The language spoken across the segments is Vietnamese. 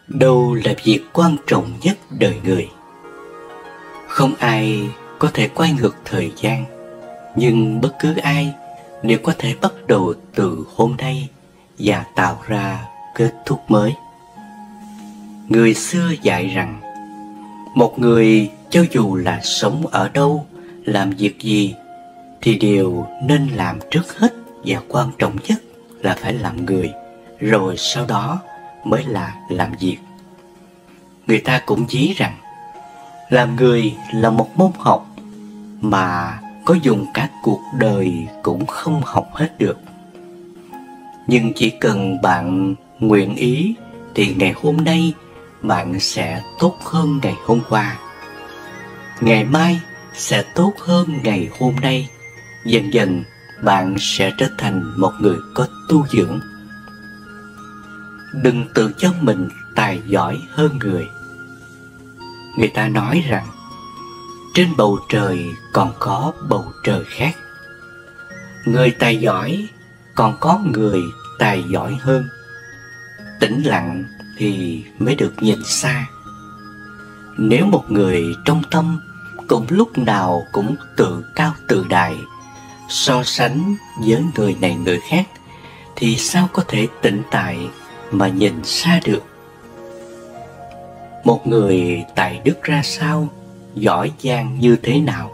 Đâu là việc quan trọng nhất đời người? Không ai có thể quay ngược thời gian, nhưng bất cứ ai đều có thể bắt đầu từ hôm nay và tạo ra kết thúc mới. Người xưa dạy rằng, một người cho dù là sống ở đâu, làm việc gì, thì đều nên làm trước hết và quan trọng nhất là phải làm người, rồi sau đó mới là làm việc. Người ta cũng dí rằng, làm người là một môn học mà có dùng cả cuộc đời cũng không học hết được. Nhưng chỉ cần bạn nguyện ý thì ngày hôm nay bạn sẽ tốt hơn ngày hôm qua. Ngày mai sẽ tốt hơn ngày hôm nay. Dần dần bạn sẽ trở thành một người có tu dưỡng. Đừng tự cho mình tài giỏi hơn người. Người ta nói rằng, trên bầu trời còn có bầu trời khác. Người tài giỏi còn có người tài giỏi hơn. Tĩnh lặng thì mới được nhìn xa. Nếu một người trong tâm cũng lúc nào cũng tự cao tự đại, so sánh với người này người khác, thì sao có thể tĩnh tại mà nhìn xa được? Một người tài đức ra sao, giỏi giang như thế nào,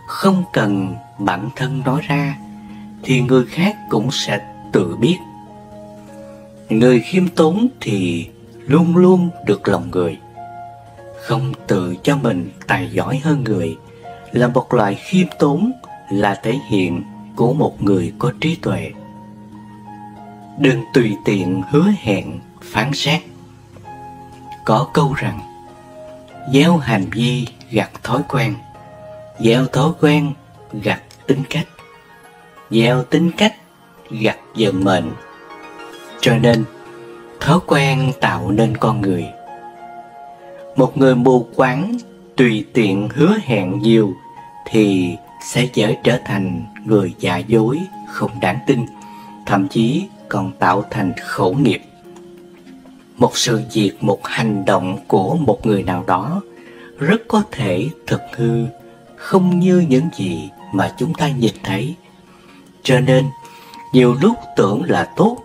không cần bản thân nói ra thì người khác cũng sẽ tự biết. Người khiêm tốn thì luôn luôn được lòng người. Không tự cho mình tài giỏi hơn người là một loại khiêm tốn, là thể hiện của một người có trí tuệ. Đừng tùy tiện hứa hẹn phán xét. Có câu rằng, gieo hành vi gặt thói quen, gieo thói quen gặt tính cách, gieo tính cách gặt vận mệnh. Cho nên thói quen tạo nên con người. Một người mù quáng tùy tiện hứa hẹn nhiều thì sẽ dễ trở thành người giả dối, không đáng tin, thậm chí còn tạo thành khẩu nghiệp. Một sự việc, một hành động của một người nào đó rất có thể thực hư, không như những gì mà chúng ta nhìn thấy. Cho nên nhiều lúc tưởng là tốt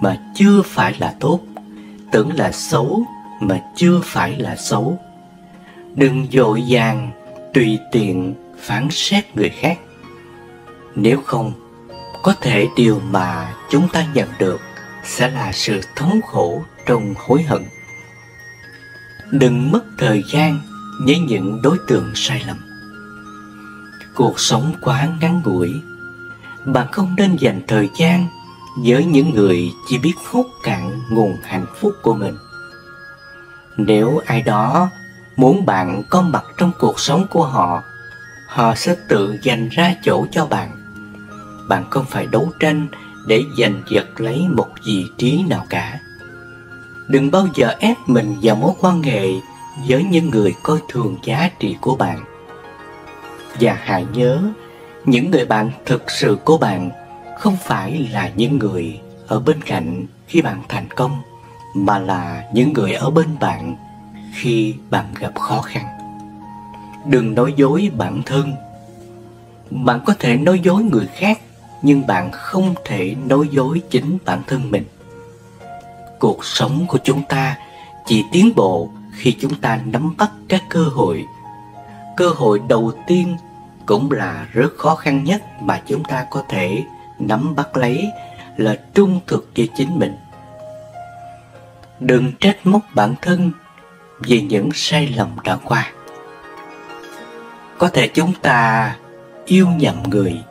mà chưa phải là tốt, tưởng là xấu mà chưa phải là xấu. Đừng vội vàng tùy tiện phán xét người khác. Nếu không, có thể điều mà chúng ta nhận được sẽ là sự thống khổ trong hối hận. Đừng mất thời gian với những đối tượng sai lầm. Cuộc sống quá ngắn ngủi, bạn không nên dành thời gian với những người chỉ biết hút cạn nguồn hạnh phúc của mình. Nếu ai đó muốn bạn có mặt trong cuộc sống của họ, họ sẽ tự dành ra chỗ cho bạn. Bạn không phải đấu tranh để giành giật lấy một vị trí nào cả. Đừng bao giờ ép mình vào mối quan hệ với những người coi thường giá trị của bạn. Và hãy nhớ, những người bạn thực sự của bạn không phải là những người ở bên cạnh khi bạn thành công, mà là những người ở bên bạn khi bạn gặp khó khăn. Đừng nói dối bản thân. Bạn có thể nói dối người khác, nhưng bạn không thể nói dối chính bản thân mình. Cuộc sống của chúng ta chỉ tiến bộ khi chúng ta nắm bắt các cơ hội. Cơ hội đầu tiên cũng là rất khó khăn nhất mà chúng ta có thể nắm bắt lấy là trung thực với chính mình. Đừng trách móc bản thân vì những sai lầm đã qua. Có thể chúng ta yêu nhầm người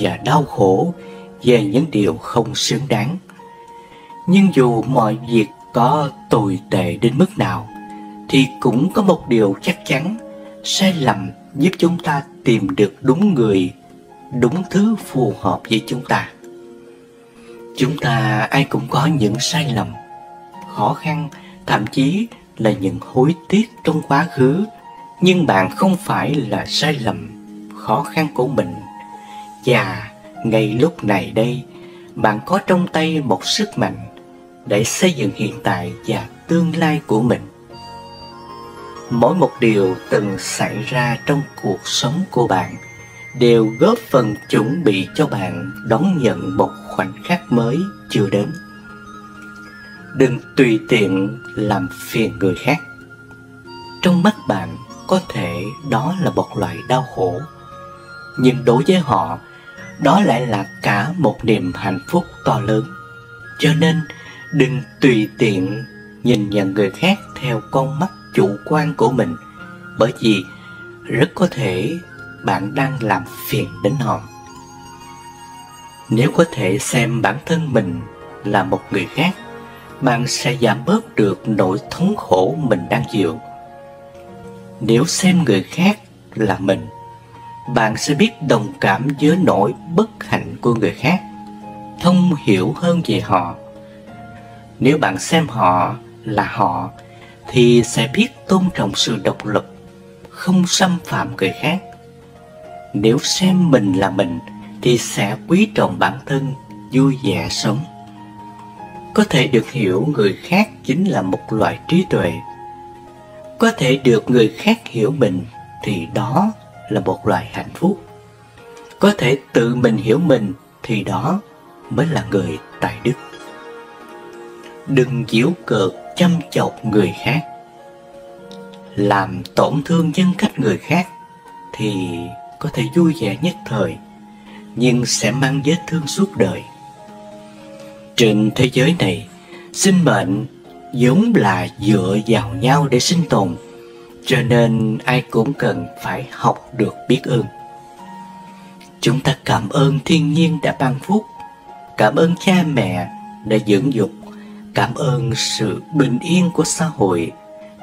và đau khổ về những điều không xứng đáng. Nhưng dù mọi việc có tồi tệ đến mức nào, thì cũng có một điều chắc chắn, sai lầm giúp chúng ta tìm được đúng người, đúng thứ phù hợp với chúng ta. Chúng ta ai cũng có những sai lầm, khó khăn, thậm chí là những hối tiếc trong quá khứ. Nhưng bạn không phải là sai lầm, khó khăn của mình. Và ngay lúc này đây, bạn có trong tay một sức mạnh để xây dựng hiện tại và tương lai của mình. Mỗi một điều từng xảy ra trong cuộc sống của bạn đều góp phần chuẩn bị cho bạn đón nhận một khoảnh khắc mới chưa đến. Đừng tùy tiện làm phiền người khác. Trong mắt bạn có thể đó là một loại đau khổ, nhưng đối với họ, đó lại là cả một niềm hạnh phúc to lớn. Cho nên, đừng tùy tiện nhìn nhận người khác theo con mắt chủ quan của mình, bởi vì rất có thể bạn đang làm phiền đến họ. Nếu có thể xem bản thân mình là một người khác, bạn sẽ giảm bớt được nỗi thống khổ mình đang chịu. Nếu xem người khác là mình, bạn sẽ biết đồng cảm với nỗi bất hạnh của người khác, thông hiểu hơn về họ. Nếu bạn xem họ là họ, thì sẽ biết tôn trọng sự độc lập, không xâm phạm người khác. Nếu xem mình là mình, thì sẽ quý trọng bản thân, vui vẻ sống. Có thể được hiểu người khác chính là một loại trí tuệ. Có thể được người khác hiểu mình thì đó là một loại hạnh phúc. Có thể tự mình hiểu mình thì đó mới là người tài đức. Đừng giễu cợt châm chọc người khác. Làm tổn thương nhân cách người khác thì có thể vui vẻ nhất thời, nhưng sẽ mang vết thương suốt đời. Trên thế giới này, sinh mệnh vốn là dựa vào nhau để sinh tồn, cho nên ai cũng cần phải học được biết ơn. Chúng ta cảm ơn thiên nhiên đã ban phúc, cảm ơn cha mẹ đã dưỡng dục, cảm ơn sự bình yên của xã hội,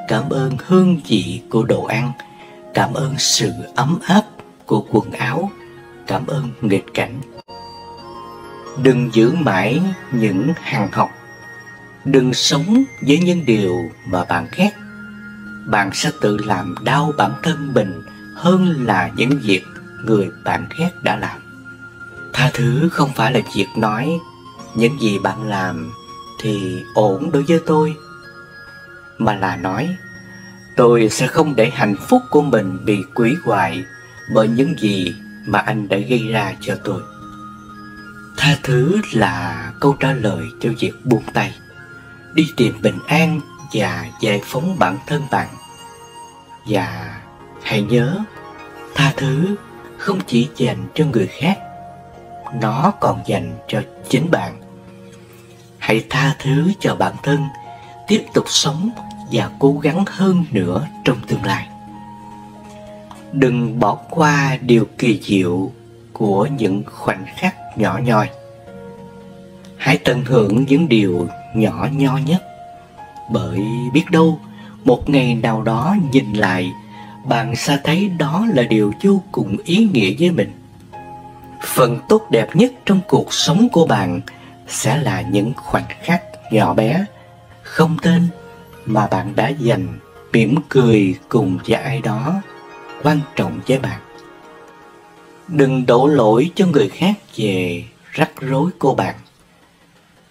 cảm ơn hương vị của đồ ăn, cảm ơn sự ấm áp của quần áo, cảm ơn nghịch cảnh. Đừng giữ mãi những hằn học. Đừng sống với những điều mà bạn ghét. Bạn sẽ tự làm đau bản thân mình hơn là những việc người bạn ghét đã làm. Tha thứ không phải là việc nói những gì bạn làm thì ổn đối với tôi, mà là nói tôi sẽ không để hạnh phúc của mình bị hủy hoại bởi những gì mà anh đã gây ra cho tôi. Tha thứ là câu trả lời cho việc buông tay, đi tìm bình an và giải phóng bản thân bạn. Và hãy nhớ, tha thứ không chỉ dành cho người khác, nó còn dành cho chính bạn. Hãy tha thứ cho bản thân, tiếp tục sống và cố gắng hơn nữa trong tương lai. Đừng bỏ qua điều kỳ diệu của những khoảnh khắc nhỏ nhoi. Hãy tận hưởng những điều nhỏ nhoi nhất, bởi biết đâu một ngày nào đó nhìn lại, bạn sẽ thấy đó là điều vô cùng ý nghĩa với mình. Phần tốt đẹp nhất trong cuộc sống của bạn sẽ là những khoảnh khắc nhỏ bé, không tên mà bạn đã dành mỉm cười cùng với ai đó quan trọng với bạn. Đừng đổ lỗi cho người khác về rắc rối của bạn.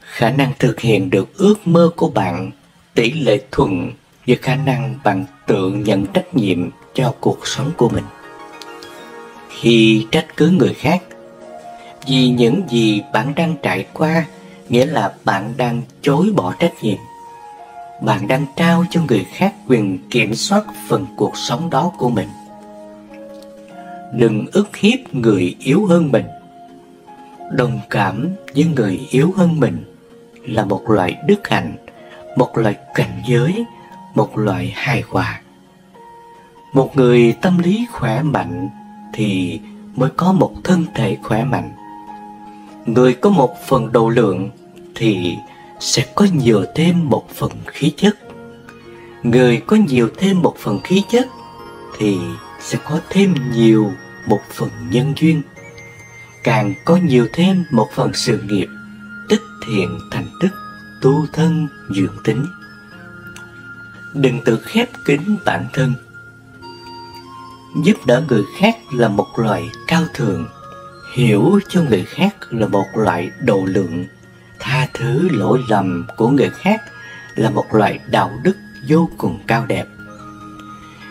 Khả năng thực hiện được ước mơ của bạn tỷ lệ thuận với khả năng bạn tự nhận trách nhiệm cho cuộc sống của mình. Khi trách cứ người khác vì những gì bạn đang trải qua, nghĩa là bạn đang chối bỏ trách nhiệm. Bạn đang trao cho người khác quyền kiểm soát phần cuộc sống đó của mình. Đừng ức hiếp người yếu hơn mình. Đồng cảm với người yếu hơn mình là một loại đức hạnh, một loại cảnh giới, một loại hài hòa. Một người tâm lý khỏe mạnh thì mới có một thân thể khỏe mạnh. Người có một phần độ lượng thì sẽ có nhiều thêm một phần khí chất. Người có nhiều thêm một phần khí chất thì sẽ có thêm nhiều một phần nhân duyên. Càng có nhiều thêm một phần sự nghiệp, tích thiện thành đức, tu thân dưỡng tính. Đừng tự khép kín bản thân. Giúp đỡ người khác là một loại cao thượng, hiểu cho người khác là một loại độ lượng, tha thứ lỗi lầm của người khác là một loại đạo đức vô cùng cao đẹp.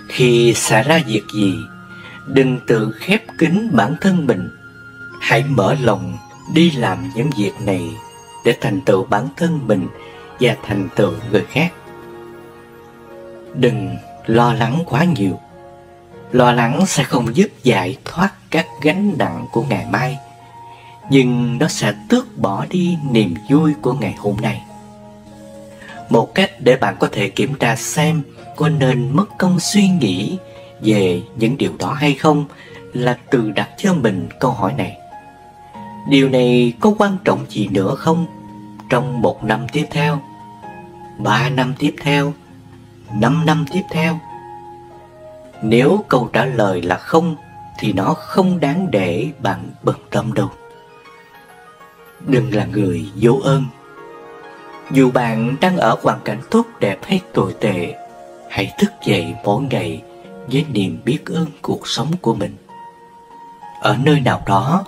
Khi xảy ra việc gì, đừng tự khép kín bản thân mình. Hãy mở lòng đi làm những việc này để thành tựu bản thân mình và thành tựu người khác. Đừng lo lắng quá nhiều. Lo lắng sẽ không giúp giải thoát các gánh nặng của ngày mai, nhưng nó sẽ tước bỏ đi niềm vui của ngày hôm nay. Một cách để bạn có thể kiểm tra xem có nên mất công suy nghĩ về những điều đó hay không là tự đặt cho mình câu hỏi này: điều này có quan trọng gì nữa không trong 1 năm tiếp theo, 3 năm tiếp theo, 5 năm tiếp theo? Nếu câu trả lời là không thì nó không đáng để bạn bận tâm đâu. Đừng là người vô ơn. Dù bạn đang ở hoàn cảnh tốt đẹp hay tồi tệ, hãy thức dậy mỗi ngày với niềm biết ơn cuộc sống của mình. Ở nơi nào đó,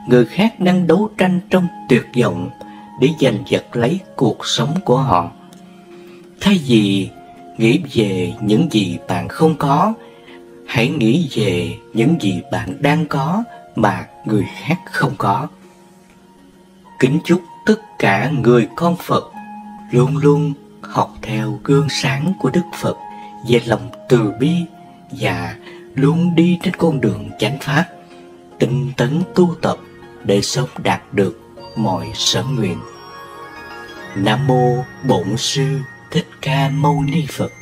người khác đang đấu tranh trong tuyệt vọng để giành giật lấy cuộc sống của họ. Thay vì nghĩ về những gì bạn không có, hãy nghĩ về những gì bạn đang có mà người khác không có. Kính chúc tất cả người con Phật luôn luôn học theo gương sáng của Đức Phật về lòng từ bi và luôn đi trên con đường chánh pháp, tinh tấn tu tập để sớm đạt được mọi sở nguyện. Nam mô Bổn Sư Thích Ca Mâu Ni Phật.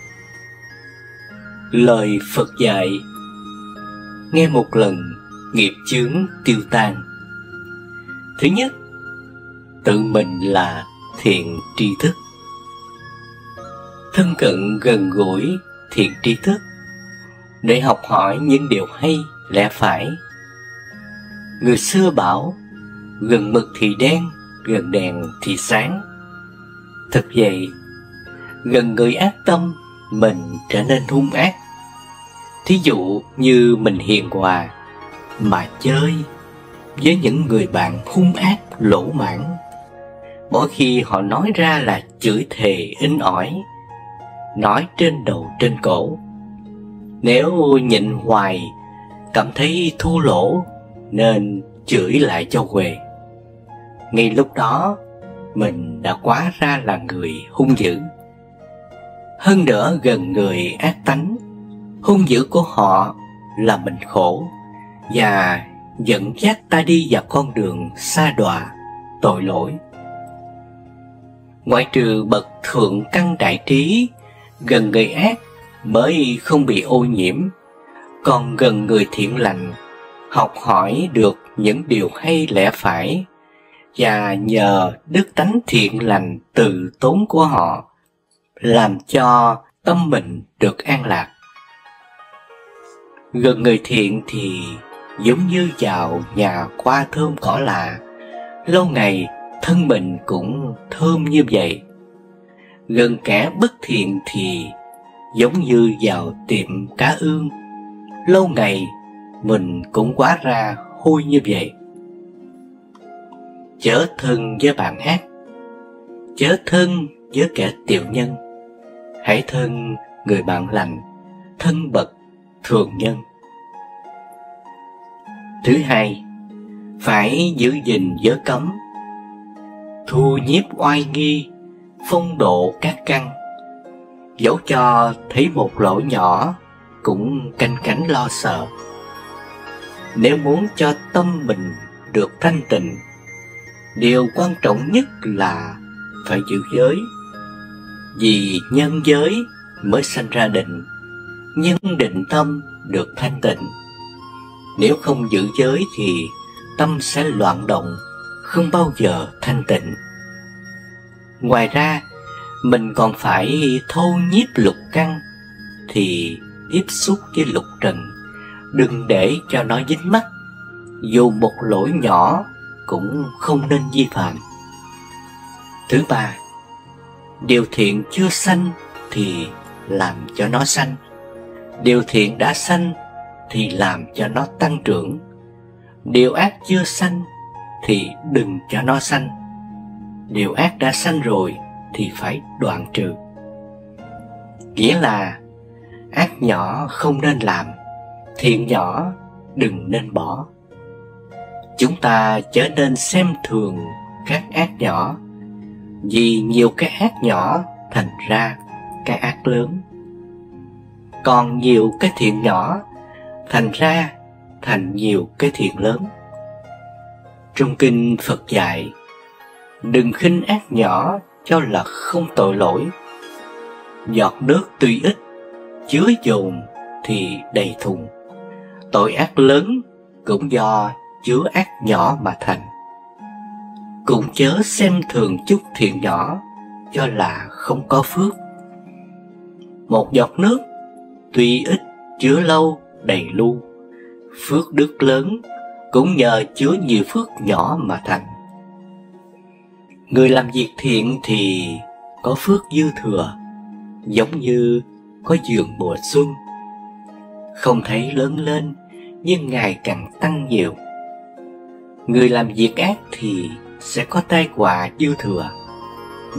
Lời Phật dạy: nghe một lần, nghiệp chướng tiêu tan. Thứ nhất, tự mình là thiện tri thức. Thân cận gần gũi thiện tri thức để học hỏi những điều hay lẽ phải. Người xưa bảo gần mực thì đen, gần đèn thì sáng. Thực vậy, gần người ác tâm mình trở nên hung ác. Thí dụ như mình hiền hòa mà chơi với những người bạn hung ác lỗ mãng, mỗi khi họ nói ra là chửi thề inh ỏi, nói trên đầu trên cổ. Nếu nhịn hoài cảm thấy thua lỗ nên chửi lại cho quề. Ngay lúc đó mình đã quá ra là người hung dữ. Hơn nữa, gần người ác tánh, hung dữ của họ là mình khổ và dẫn dắt ta đi vào con đường sa đọa tội lỗi. Ngoại trừ bậc thượng căn đại trí, gần người ác mới không bị ô nhiễm, còn gần người thiện lành học hỏi được những điều hay lẽ phải, và nhờ đức tánh thiện lành từ tốn của họ làm cho tâm mình được an lạc. Gần người thiện thì giống như vào nhà hoa thơm cỏ lạ, lâu ngày thân mình cũng thơm như vậy. Gần kẻ bất thiện thì giống như vào tiệm cá ương, lâu ngày mình cũng hóa ra hôi như vậy. Chớ thân với bạn ác, chớ thân với kẻ tiểu nhân, hãy thân người bạn lành, thân bậc thường nhân. Thứ hai, phải giữ gìn giới cấm, thu nhiếp oai nghi, phong độ các căn. Dẫu cho thấy một lỗi nhỏ cũng canh cánh lo sợ. Nếu muốn cho tâm mình được thanh tịnh, điều quan trọng nhất là phải giữ giới. Vì nhân giới mới sanh ra định, nhân định tâm được thanh tịnh. Nếu không giữ giới thì tâm sẽ loạn động, không bao giờ thanh tịnh. Ngoài ra, mình còn phải thâu nhiếp lục căn, thì tiếp xúc với lục trần, đừng để cho nó dính mắt. Dù một lỗi nhỏ cũng không nên vi phạm. Thứ ba, điều thiện chưa sanh thì làm cho nó sanh, điều thiện đã sanh thì làm cho nó tăng trưởng. Điều ác chưa sanh thì đừng cho nó sanh, điều ác đã sanh rồi thì phải đoạn trừ. Nghĩa là ác nhỏ không nên làm, thiện nhỏ đừng nên bỏ. Chúng ta chớ nên xem thường các ác nhỏ, vì nhiều cái ác nhỏ thành ra cái ác lớn, còn nhiều cái thiện nhỏ thành ra thành nhiều cái thiện lớn. Trong kinh Phật dạy, đừng khinh ác nhỏ cho là không tội lỗi. Giọt nước tuy ít, chứa dồn thì đầy thùng. Tội ác lớn cũng do chứa ác nhỏ mà thành. Cũng chớ xem thường chút thiện nhỏ cho là không có phước. Một giọt nước tuy ít, chứa lâu đầy lu. Phước đức lớn cũng nhờ chứa nhiều phước nhỏ mà thành. Người làm việc thiện thì có phước dư thừa, giống như có giường mùa xuân, không thấy lớn lên nhưng ngày càng tăng nhiều. Người làm việc ác thì sẽ có tai họa dư thừa,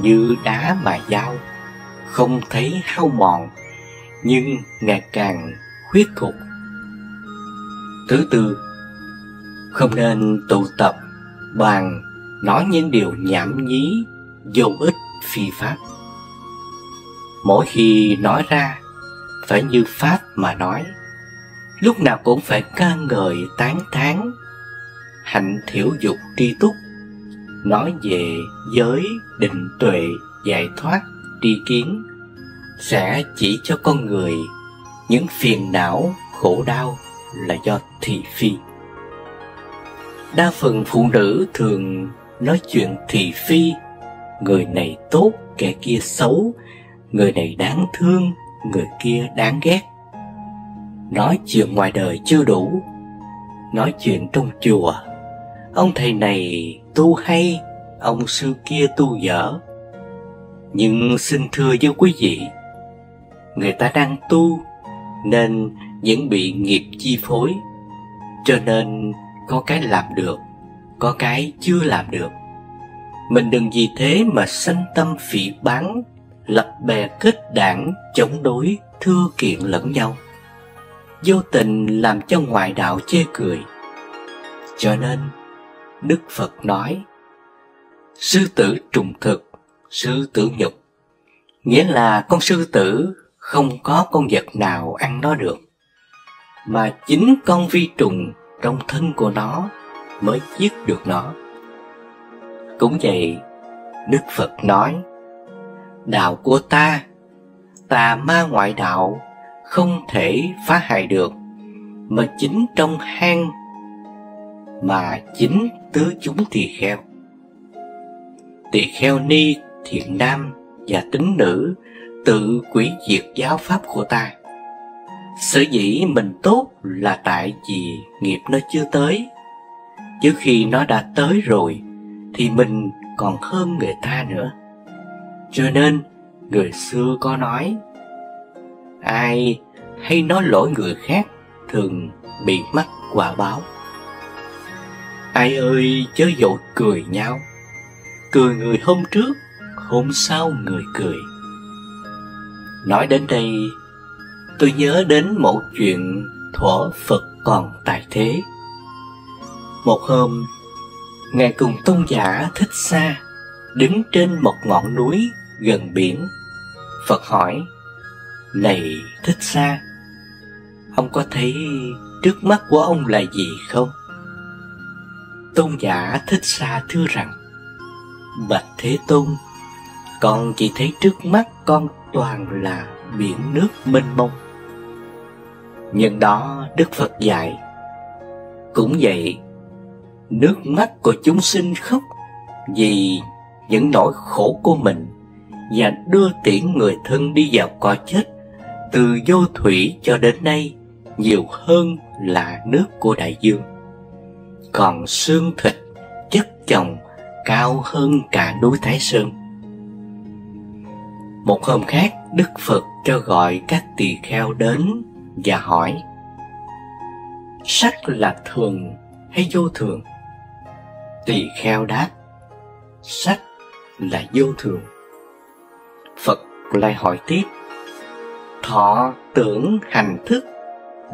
như đá mà dao, không thấy hao mòn nhưng ngày càng khuyết thục. Thứ tư, không nên tụ tập bàn nói những điều nhảm nhí, vô ích, phi pháp. Mỗi khi nói ra phải như pháp mà nói, lúc nào cũng phải ca ngợi tán thán, hạnh thiểu dục tri túc, nói về giới, định tuệ, giải thoát, tri kiến, sẽ chỉ cho con người những phiền não, khổ đau là do thị phi. Đa phần phụ nữ thường nói chuyện thị phi, người này tốt, kẻ kia xấu, người này đáng thương, người kia đáng ghét. Nói chuyện ngoài đời chưa đủ, nói chuyện trong chùa, ông thầy này tu hay, ông sư kia tu dở. Nhưng xin thưa với quý vị, người ta đang tu nên vẫn bị nghiệp chi phối, cho nên có cái làm được, có cái chưa làm được. Mình đừng vì thế mà sanh tâm phỉ báng, lập bè kết đảng, chống đối, thưa kiện lẫn nhau, vô tình làm cho ngoại đạo chê cười. Cho nên Đức Phật nói, sư tử trùng thực, sư tử nhục, nghĩa là con sư tử không có con vật nào ăn nó được, mà chính con vi trùng trong thân của nó mới giết được nó. Cũng vậy, Đức Phật nói, đạo của ta, tà ma ngoại đạo không thể phá hại được, mà chính trong hang, mà chính tứ chúng tỳ kheo. Tỳ kheo ni, thiện nam và tín nữ tự hủy diệt giáo pháp của ta. Sở dĩ mình tốt là tại vì nghiệp nó chưa tới, chứ khi nó đã tới rồi thì mình còn hơn người ta nữa. Cho nên người xưa có nói, ai hay nói lỗi người khác thường bị mắc quả báo. Ai ơi chớ vội cười nhau, cười người hôm trước, hôm sau người cười. Nói đến đây, tôi nhớ đến một chuyện thuở Phật còn tại thế. Một hôm, Ngài cùng tôn giả Thích Sa đứng trên một ngọn núi gần biển. Phật hỏi, này Thích Sa, ông có thấy trước mắt của ông là gì không? Tôn giả Thích Sa thưa rằng, bạch Thế Tôn, con chỉ thấy trước mắt con toàn là biển nước mênh mông. Nhân đó Đức Phật dạy, cũng vậy, nước mắt của chúng sinh khóc vì những nỗi khổ của mình và đưa tiễn người thân đi vào cõi chết từ vô thủy cho đến nay nhiều hơn là nước của đại dương. Còn xương thịt chất chồng cao hơn cả núi Thái Sơn. Một hôm khác, Đức Phật cho gọi các tỳ kheo đến và hỏi, sắc là thường hay vô thường? Tỳ kheo đáp, sắc là vô thường. Phật lại hỏi tiếp: thọ tưởng hành thức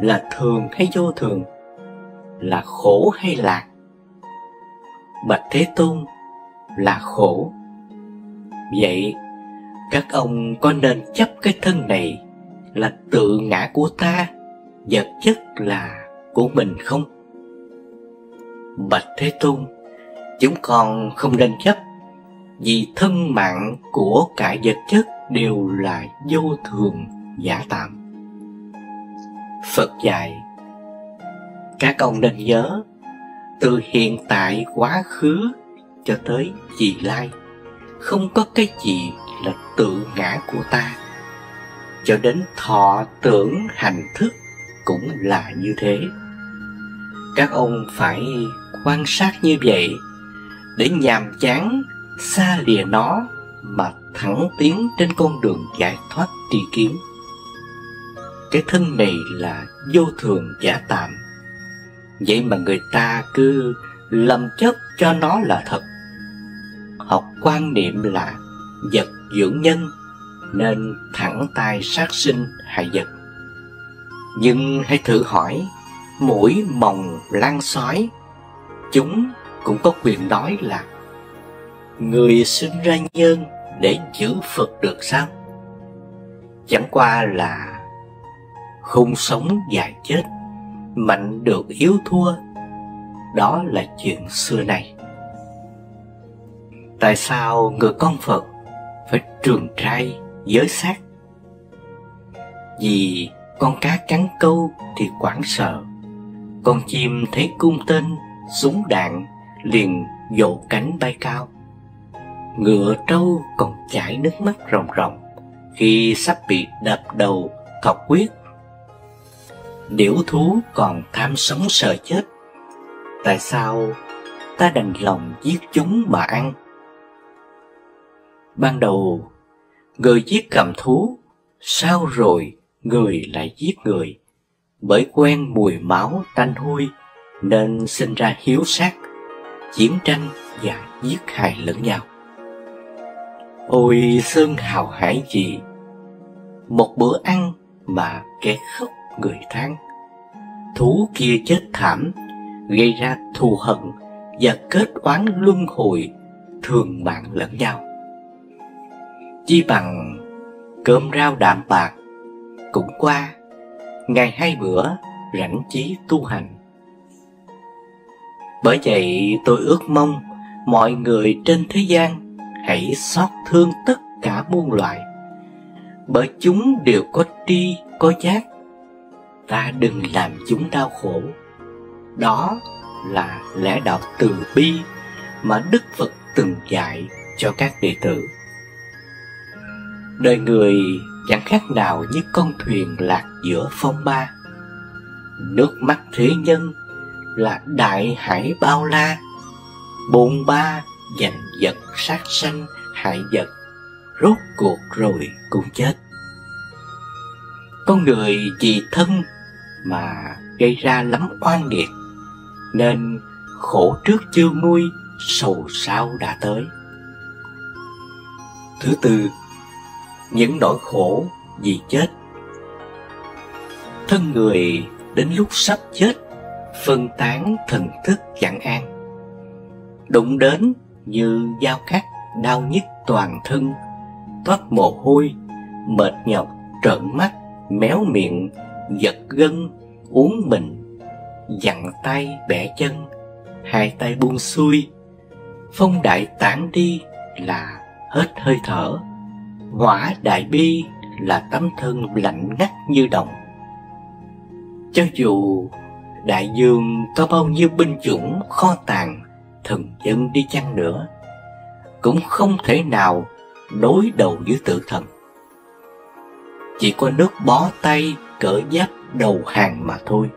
là thường hay vô thường, là khổ hay lạc? Bạch Thế Tôn, là khổ. Vậy các ông có nên chấp cái thân này là tự ngã của ta, vật chất là của mình không? Bạch Thế Tôn, chúng con không nên chấp, vì thân mạng của cả vật chất đều là vô thường giả tạm. Phật dạy: các ông nên nhớ, từ hiện tại quá khứ cho tới vị lai, không có cái gì là tự ngã của ta. Cho đến thọ tưởng hành thức cũng là như thế. Các ông phải quan sát như vậy để nhàm chán xa lìa nó mà thẳng tiến trên con đường giải thoát tri kiến. Cái thân này là vô thường giả tạm, vậy mà người ta cứ lầm chấp cho nó là thật. Học quan niệm là vật dưỡng nhân, nên thẳng tay sát sinh hại vật. Nhưng hãy thử hỏi muỗi mòng lan sói, chúng cũng có quyền nói là người sinh ra nhân để giữ Phật được sao? Chẳng qua là không sống dài chết, mạnh được yếu thua, đó là chuyện xưa nay. Tại sao người con Phật phải trường trai giới sát? Vì con cá cắn câu thì hoảng sợ, con chim thấy cung tên, súng đạn liền vỗ cánh bay cao. Ngựa trâu còn chảy nước mắt ròng ròng khi sắp bị đập đầu thọc huyết. Điểu thú còn tham sống sợ chết, tại sao ta đành lòng giết chúng mà ăn? Ban đầu người giết cầm thú, sau rồi người lại giết người, bởi quen mùi máu tanh hôi nên sinh ra hiếu sát, chiến tranh và giết hại lẫn nhau. Ôi sơn hào hải gì, một bữa ăn mà kẻ khóc người than. Thú kia chết thảm, gây ra thù hận và kết oán luân hồi, thường mạng lẫn nhau. Chi bằng cơm rau đạm bạc cũng qua, ngày 2 bữa rảnh chí tu hành. Bởi vậy tôi ước mong mọi người trên thế gian hãy xót thương tất cả muôn loài, bởi chúng đều có tri có giác. Ta đừng làm chúng đau khổ. Đó là lẽ đạo từ bi mà Đức Phật từng dạy cho các đệ tử. Đời người chẳng khác nào như con thuyền lạc giữa phong ba. Nước mắt thế nhân là đại hải bao la, bồn ba giành giật sát sanh hại vật, rốt cuộc rồi cũng chết. Con người vì thân mà gây ra lắm oan nghiệt, nên khổ trước chưa nguôi, sầu sau đã tới. Thứ tư, những nỗi khổ vì chết. Thân người đến lúc sắp chết, phân tán thần thức chẳng an, đụng đến như dao cắt, đau nhức toàn thân, toát mồ hôi, mệt nhọc, trợn mắt, méo miệng, giật gân, uốn mình, dặn tay bẻ chân, hai tay buông xuôi. Phong đại tản đi là hết hơi thở, hỏa đại bi là tấm thân lạnh ngắt như đồng. Cho dù đại dương có bao nhiêu binh chủng kho tàng thần dân đi chăng nữa, cũng không thể nào đối đầu với tử thần. Chỉ có nước bó tay cởi giáp đầu hàng mà thôi.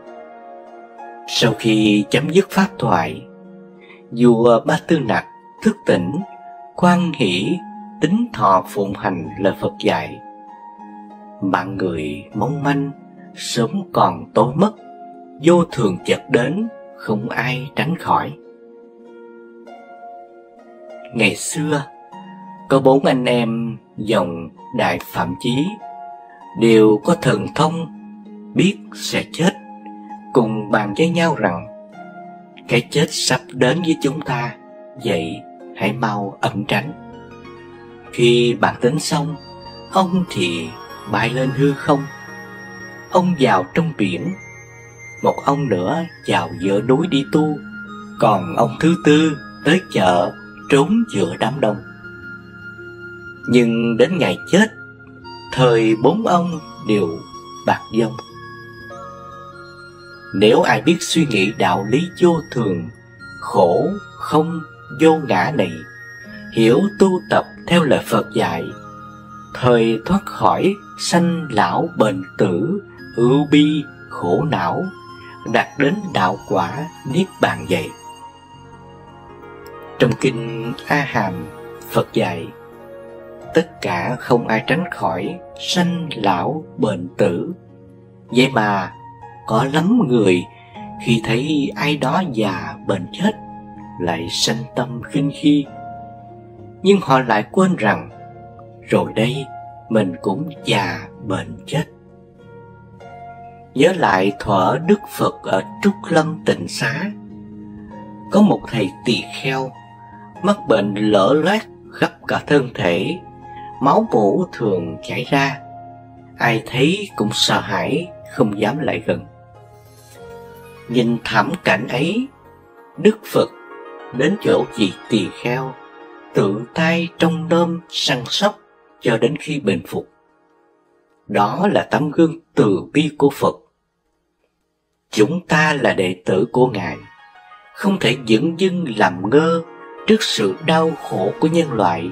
Sau khi chấm dứt pháp thoại, vua Ba Tư Nặc thức tỉnh, hoan hỷ tín thọ phụng hành lời Phật dạy. Mạng người mong manh, sớm còn tối mất, vô thường chợt đến, không ai tránh khỏi. Ngày xưa, Có 4 anh em dòng Đại Phạm Chí đều có thần thông biết sẽ chết, cùng bàn với nhau rằng cái chết sắp đến với chúng ta, vậy hãy mau ẩn tránh. Khi bàn tính xong, ông thì bay lên hư không, ông vào trong biển, một ông nữa vào giữa núi đi tu, còn ông thứ tư tới chợ trốn giữa đám đông. Nhưng đến ngày chết, thời 4 ông đều bạc vong. Nếu ai biết suy nghĩ đạo lý vô thường, khổ, không, vô ngã này, hiểu tu tập theo lời Phật dạy, thời thoát khỏi sanh lão bệnh tử, ưu bi, khổ não, đạt đến đạo quả niết bàn vậy. Trong kinh A Hàm, Phật dạy tất cả không ai tránh khỏi sanh lão bệnh tử. Vậy mà có lắm người khi thấy ai đó già bệnh chết lại sanh tâm khinh khi, nhưng họ lại quên rằng rồi đây mình cũng già bệnh chết. Nhớ lại thuở Đức Phật ở Trúc Lâm Tịnh Xá, có một thầy tỳ kheo mắc bệnh lở loét khắp cả thân thể, máu mủ thường chảy ra, ai thấy cũng sợ hãi, không dám lại gần. Nhìn thảm cảnh ấy, Đức Phật đến chỗ vị tỳ kheo, tự tay trông nom săn sóc cho đến khi bình phục. Đó là tấm gương từ bi của Phật. Chúng ta là đệ tử của Ngài, không thể dửng dưng làm ngơ trước sự đau khổ của nhân loại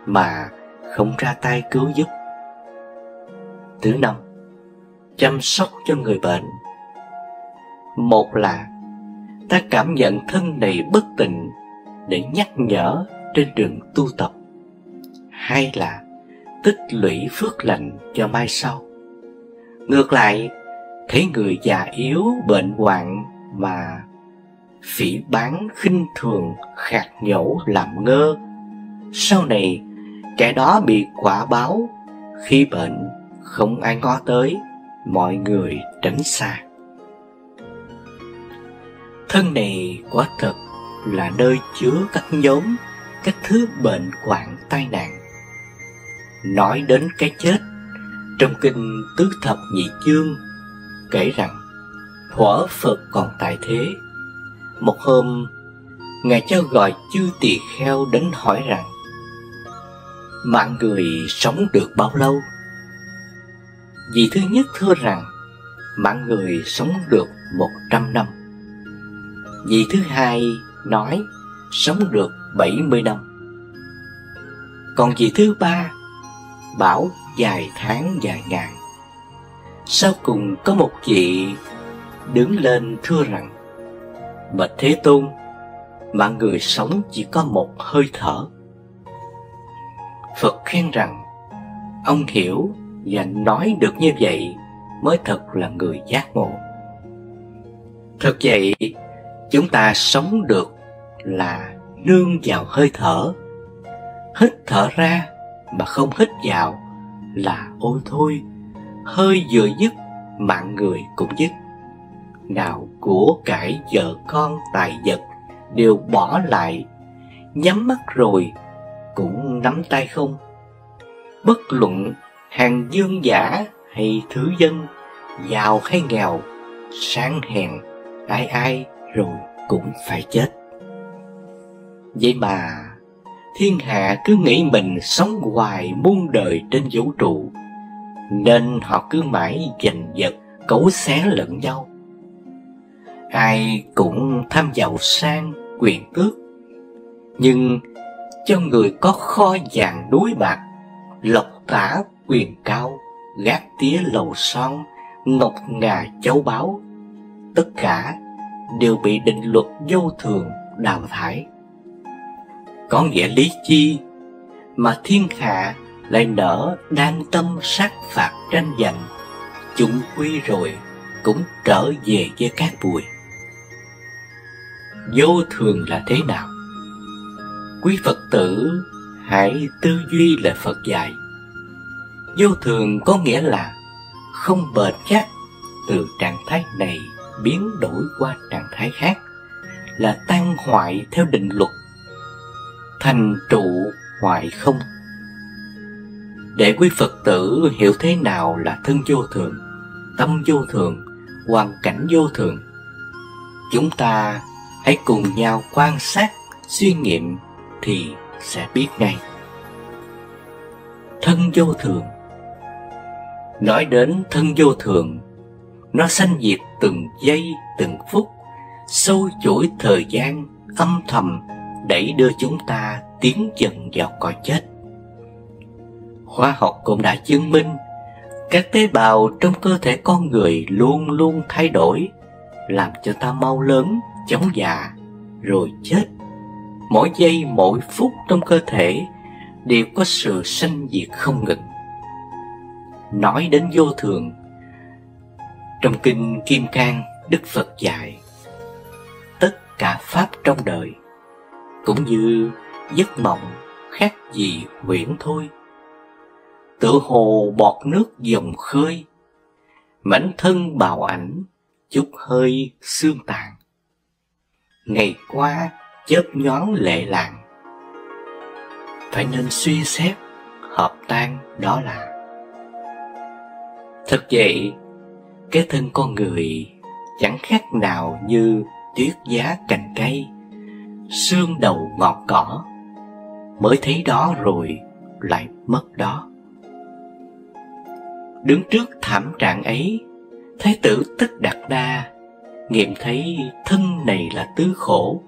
mà không ra tay cứu giúp. Thứ năm, chăm sóc cho người bệnh. Một là ta cảm nhận thân này bất tịnh để nhắc nhở trên đường tu tập. Hai là tích lũy phước lành cho mai sau. Ngược lại, thấy người già yếu bệnh hoạn mà phỉ báng khinh thường, khạc nhổ làm ngơ, sau này kẻ đó bị quả báo, khi bệnh không ai ngó tới, mọi người tránh xa. Thân này quả thật là nơi chứa các nhóm, các thứ bệnh hoạn tai nạn. Nói đến cái chết, trong kinh Tứ Thập Nhị Chương kể rằng thuở Phật còn tại thế, một hôm Ngài cho gọi chư tỳ kheo đến hỏi rằng mạng người sống được bao lâu? Vị thứ nhất thưa rằng mạng người sống được 100 năm. Vị thứ hai nói sống được 70 năm. Còn vị thứ ba bảo vài tháng vài ngày. Sau cùng có một vị đứng lên thưa rằng bạch Thế Tôn, mạng người sống chỉ có một hơi thở. Phật khen rằng ông hiểu và nói được như vậy mới thật là người giác ngộ. Thật vậy, chúng ta sống được là nương vào hơi thở. Hít thở ra mà không hít vào là ôi thôi, hơi vừa dứt mạng người cũng dứt. Nào của cải vợ con tài vật đều bỏ lại, nhắm mắt rồi cũng nắm tay không. Bất luận hàng dương giả hay thứ dân, giàu hay nghèo, sang hèn, ai ai rồi cũng phải chết. Vậy mà thiên hạ cứ nghĩ mình sống hoài muôn đời trên vũ trụ, nên họ cứ mãi giành giật, cấu xé lẫn nhau. Ai cũng tham giàu sang, quyền tước, nhưng cho người có kho vàng núi bạc, lộc tả quyền cao, gác tía lầu son, ngọc ngà châu báu, tất cả đều bị định luật vô thường đào thải. Có nghĩa lý chi mà thiên hạ lại nỡ đan tâm sát phạt tranh giành, chung quy rồi cũng trở về với cát bụi. Vô thường là thế nào? Quý Phật tử hãy tư duy lời Phật dạy. Vô thường có nghĩa là không bền chắc, từ trạng thái này biến đổi qua trạng thái khác, là tan hoại theo định luật, thành trụ hoại không. Để quý Phật tử hiểu thế nào là thân vô thường, tâm vô thường, hoàn cảnh vô thường, chúng ta hãy cùng nhau quan sát, suy nghiệm thì sẽ biết ngay. Thân vô thường. Nói đến thân vô thường, nó sanh diệt từng giây, từng phút, sâu chuỗi thời gian, âm thầm đẩy đưa chúng ta tiến dần vào cõi chết. Khoa học cũng đã chứng minh các tế bào trong cơ thể con người luôn luôn thay đổi, làm cho ta mau lớn, chóng già, rồi chết. Mỗi giây, mỗi phút trong cơ thể đều có sự sanh diệt không ngừng. Nói đến vô thường, trong Kinh Kim Cang, Đức Phật dạy, tất cả pháp trong đời cũng như giấc mộng, khác gì huyễn thôi. Tựa hồ bọt nước dòng khơi, mảnh thân bào ảnh, chút hơi xương tàn. Ngày qua chớp nhoáng lệ làng, phải nên suy xét, hợp tan đó là. Thật vậy, cái thân con người chẳng khác nào như tuyết giá cành cây, xương đầu ngọt cỏ, mới thấy đó rồi lại mất đó. Đứng trước thảm trạng ấy, Thái tử Tất Đạt Đa nghiệm thấy thân này là tứ khổ,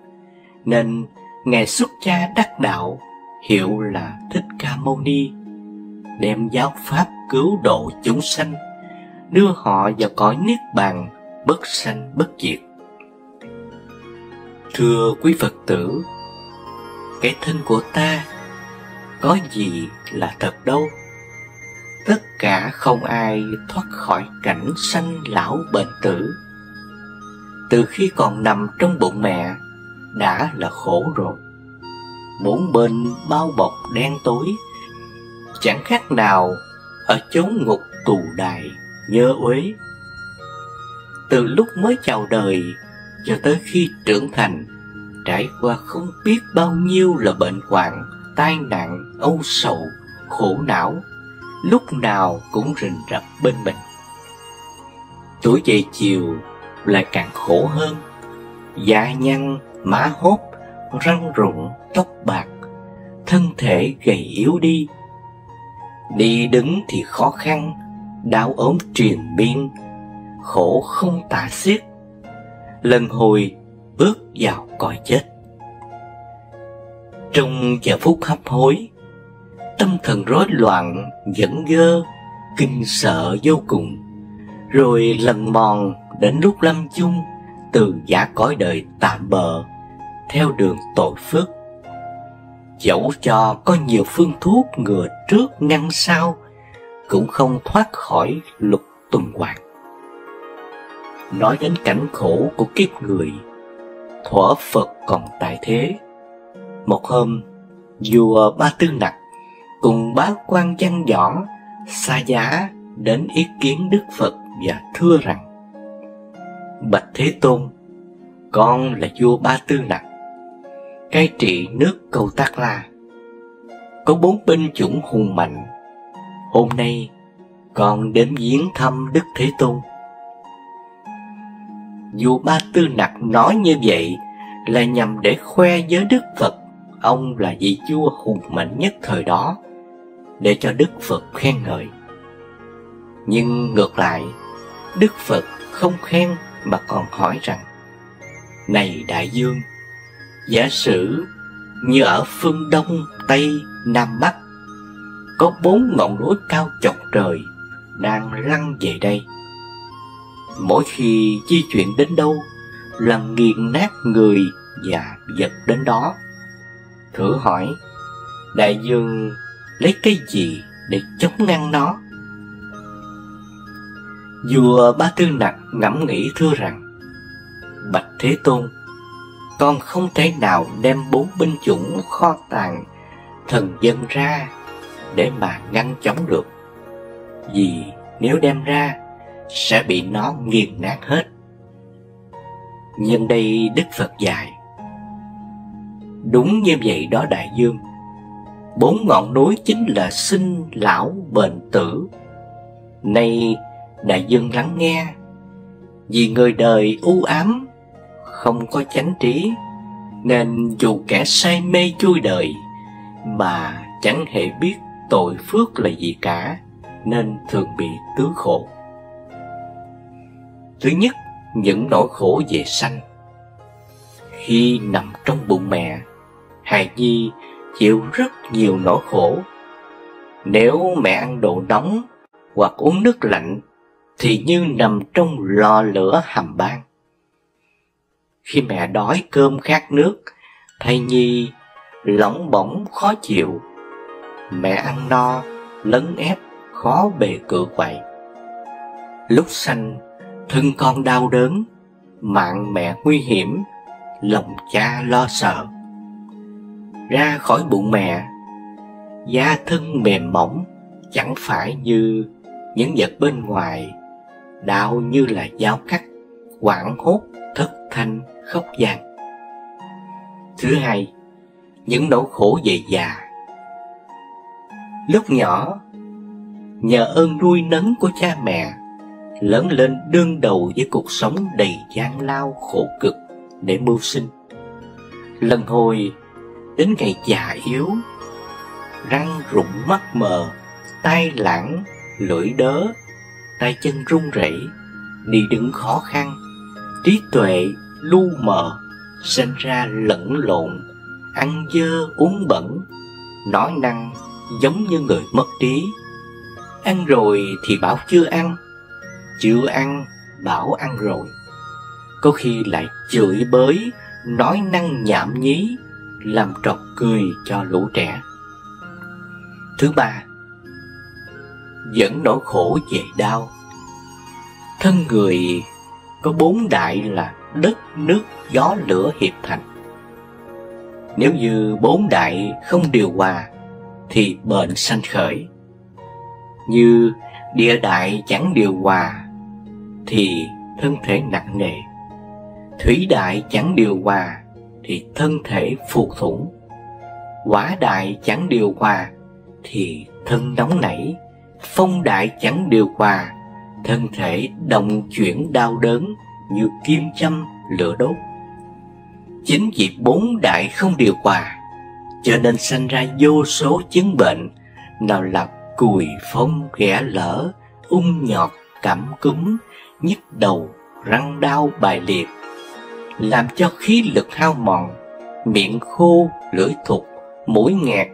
nên Ngài xuất gia đắc đạo, hiệu là Thích Ca Mâu Ni, đem giáo pháp cứu độ chúng sanh, đưa họ vào cõi niết bàn bất sanh bất diệt. Thưa quý Phật tử, cái thân của ta có gì là thật đâu. Tất cả không ai thoát khỏi cảnh sanh lão bệnh tử. Từ khi còn nằm trong bụng mẹ đã là khổ rồi. Bốn bên bao bọc đen tối, chẳng khác nào ở chốn ngục tù đày nhơ uế. Từ lúc mới chào đời cho tới khi trưởng thành, trải qua không biết bao nhiêu là bệnh hoạn, tai nạn, âu sầu, khổ não, lúc nào cũng rình rập bên mình. Tuổi dậy chiều lại càng khổ hơn, da nhăn, má hốt, răng rụng, tóc bạc, thân thể gầy yếu đi. Đi đứng thì khó khăn, đau ốm triền miên, khổ không tả xiết, lần hồi bước vào cõi chết. Trong giờ phút hấp hối, tâm thần rối loạn, dẫn dơ, kinh sợ vô cùng, rồi lần mòn đến lúc lâm chung, từ giả cõi đời tạm bợ theo đường tội phước. Dẫu cho có nhiều phương thuốc ngừa trước ngăn sau, cũng không thoát khỏi luật tuần hoàn. Nói đến cảnh khổ của kiếp người, thuở Phật còn tại thế, một hôm vua Ba Tư Nặc cùng bá quan văn võ xa giá đến ý kiến Đức Phật và thưa rằng: Bạch Thế Tôn, con là vua Ba Tư Nặc, cai trị nước Câu Tác La, có 4 binh chủng hùng mạnh. Hôm nay con đến viếng thăm Đức Thế Tôn. Vua Ba Tư Nặc nói như vậy là nhằm để khoe với Đức Phật ông là vị vua hùng mạnh nhất thời đó, để cho Đức Phật khen ngợi. Nhưng ngược lại, Đức Phật không khen mà còn hỏi rằng: Này đại vương, giả sử như ở phương Đông, Tây, Nam, Bắc có 4 ngọn núi cao chọc trời đang lăn về đây. Mỗi khi di chuyển đến đâu là nghiền nát người và vật đến đó. Thử hỏi, đại vương lấy cái gì để chống ngăn nó? Vua Ba Tư Nặc ngẫm nghĩ thưa rằng: Bạch Thế Tôn, con không thể nào đem 4 binh chủng kho tàng thần dân ra để mà ngăn chống được, vì nếu đem ra sẽ bị nó nghiền nát hết. Nhân đây Đức Phật dạy: đúng như vậy đó đại dương, 4 ngọn núi chính là sinh lão bệnh tử. Nay đại dương lắng nghe, vì người đời u ám, không có chánh trí, nên dù kẻ say mê vui đời mà chẳng hề biết tội phước là gì cả, nên thường bị tứ khổ. Thứ nhất, những nỗi khổ về sanh. Khi nằm trong bụng mẹ, hài nhi chịu rất nhiều nỗi khổ. Nếu mẹ ăn đồ nóng hoặc uống nước lạnh thì như nằm trong lò lửa hầm bang. Khi mẹ đói cơm khát nước, thai nhi lỏng bỏng khó chịu. Mẹ ăn no, lấn ép, khó bề cự quậy. Lúc sanh, thân con đau đớn, mạng mẹ nguy hiểm, lòng cha lo sợ. Ra khỏi bụng mẹ, da thân mềm mỏng, chẳng phải như những vật bên ngoài, đau như là dao cắt, hoảng hốt, thất thanh, khóc than. Thứ hai, những nỗi khổ về già. Lúc nhỏ, nhờ ơn nuôi nấng của cha mẹ, lớn lên đương đầu với cuộc sống đầy gian lao khổ cực để mưu sinh. Lần hồi đến ngày già yếu, răng rụng mắt mờ, tai lãng, lưỡi đớ, tay chân run rẩy, đi đứng khó khăn, trí tuệ lu mờ, sinh ra lẫn lộn, ăn dơ uống bẩn, nói năng giống như người mất trí. Ăn rồi thì bảo chưa ăn, chưa ăn bảo ăn rồi. Có khi lại chửi bới, nói năng nhảm nhí, làm trọc cười cho lũ trẻ. Thứ ba, vẫn nỗi khổ về đau. Thân người có 4 đại là đất, nước, gió, lửa hiệp thành. Nếu như 4 đại không điều hòa thì bệnh sanh khởi. Như địa đại chẳng điều hòa thì thân thể nặng nề, thủy đại chẳng điều hòa thì thân thể phù thủng, hỏa đại chẳng điều hòa thì thân nóng nảy, phong đại chẳng điều hòa, thân thể động chuyển đau đớn như kim châm lửa đốt. Chính vì 4 đại không điều hòa, cho nên sanh ra vô số chứng bệnh, nào là cùi phong ghẻ lở, ung nhọt, cảm cúm, nhức đầu, răng đau bài liệt, làm cho khí lực hao mòn, miệng khô, lưỡi thục, mũi nghẹt,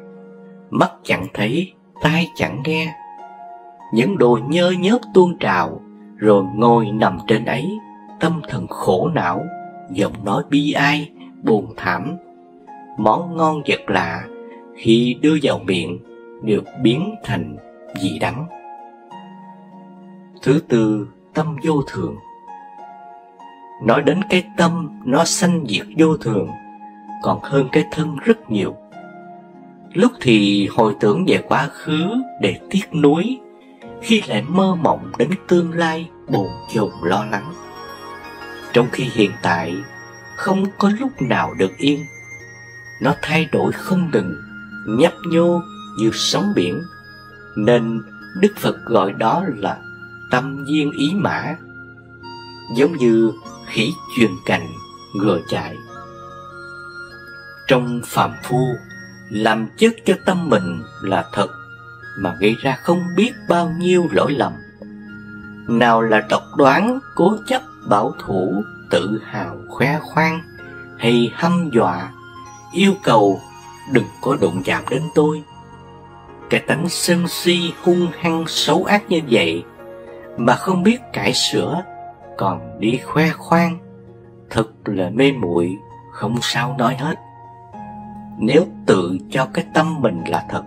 mắt chẳng thấy, tai chẳng nghe. Những đồ nhơ nhớp tuôn trào, rồi ngồi nằm trên ấy, tâm thần khổ não, giọng nói bi ai, buồn thảm. Món ngon vật lạ khi đưa vào miệng đều biến thành vị đắng. Thứ tư, tâm vô thường. Nói đến cái tâm nó sanh diệt vô thường còn hơn cái thân rất nhiều. Lúc thì hồi tưởng về quá khứ để tiếc nuối, khi lại mơ mộng đến tương lai bồn chồn lo lắng. Trong khi hiện tại không có lúc nào được yên, nó thay đổi không ngừng, nhấp nhô như sóng biển, nên Đức Phật gọi đó là tâm viên ý mã, giống như khỉ chuyền cành, ngựa chạy. Trong phàm phu, làm chất cho tâm mình là thật mà gây ra không biết bao nhiêu lỗi lầm. Nào là độc đoán, cố chấp, bảo thủ, tự hào, khoe khoang, hay hăm dọa, yêu cầu đừng có đụng chạm đến tôi. Cái tánh sân si hung hăng xấu ác như vậy mà không biết cải sửa, còn đi khoe khoang, thật là mê muội, không sao nói hết. Nếu tự cho cái tâm mình là thật,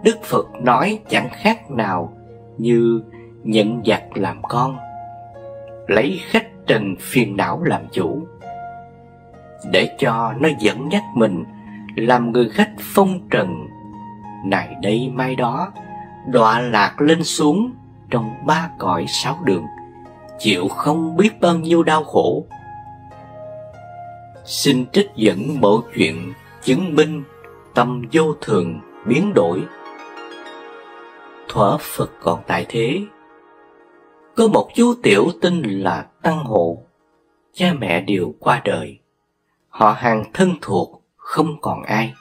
Đức Phật nói chẳng khác nào như nhận giặc làm con, lấy khách trần phiền não làm chủ. Để cho nó dẫn dắt mình làm người khách phong trần, này đây mai đó, đọa lạc lên xuống trong 3 cõi 6 đường, chịu không biết bao nhiêu đau khổ. Xin trích dẫn mẫu chuyện chứng minh tâm vô thường biến đổi. Thuở Phật còn tại thế, có một chú tiểu tên là Tăng Hộ. Cha mẹ đều qua đời, họ hàng thân thuộc không còn ai.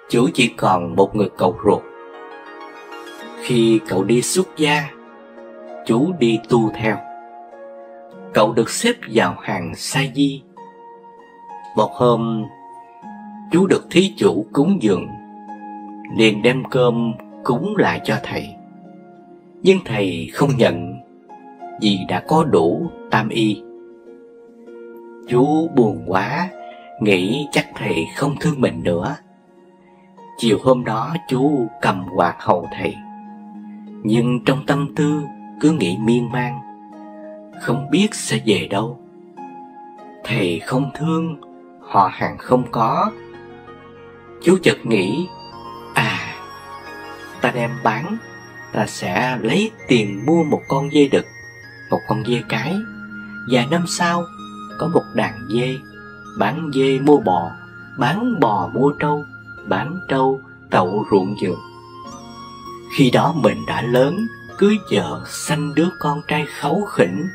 Chú chỉ còn một người cậu ruột. Khi cậu đi xuất gia, chú đi tu theo. Cậu được xếp vào hàng sa di. Một hôm, chú được thí chủ cúng dường, liền đem cơm cúng lại cho thầy. Nhưng thầy không nhận, vì đã có đủ tam y. Chú buồn quá, nghĩ chắc thầy không thương mình nữa. Chiều hôm đó chú cầm quạt hầu thầy, nhưng trong tâm tư cứ nghĩ miên man, không biết sẽ về đâu. Thầy không thương, họ hàng không có. Chú chợt nghĩ, ta đem bán, ta sẽ lấy tiền mua một con dê đực, một con dê cái. Vài năm sau, có một đàn dê, bán dê mua bò, bán bò mua trâu, bán trâu tậu ruộng vườn. Khi đó mình đã lớn, cưới vợ, sanh đứa con trai kháu khỉnh,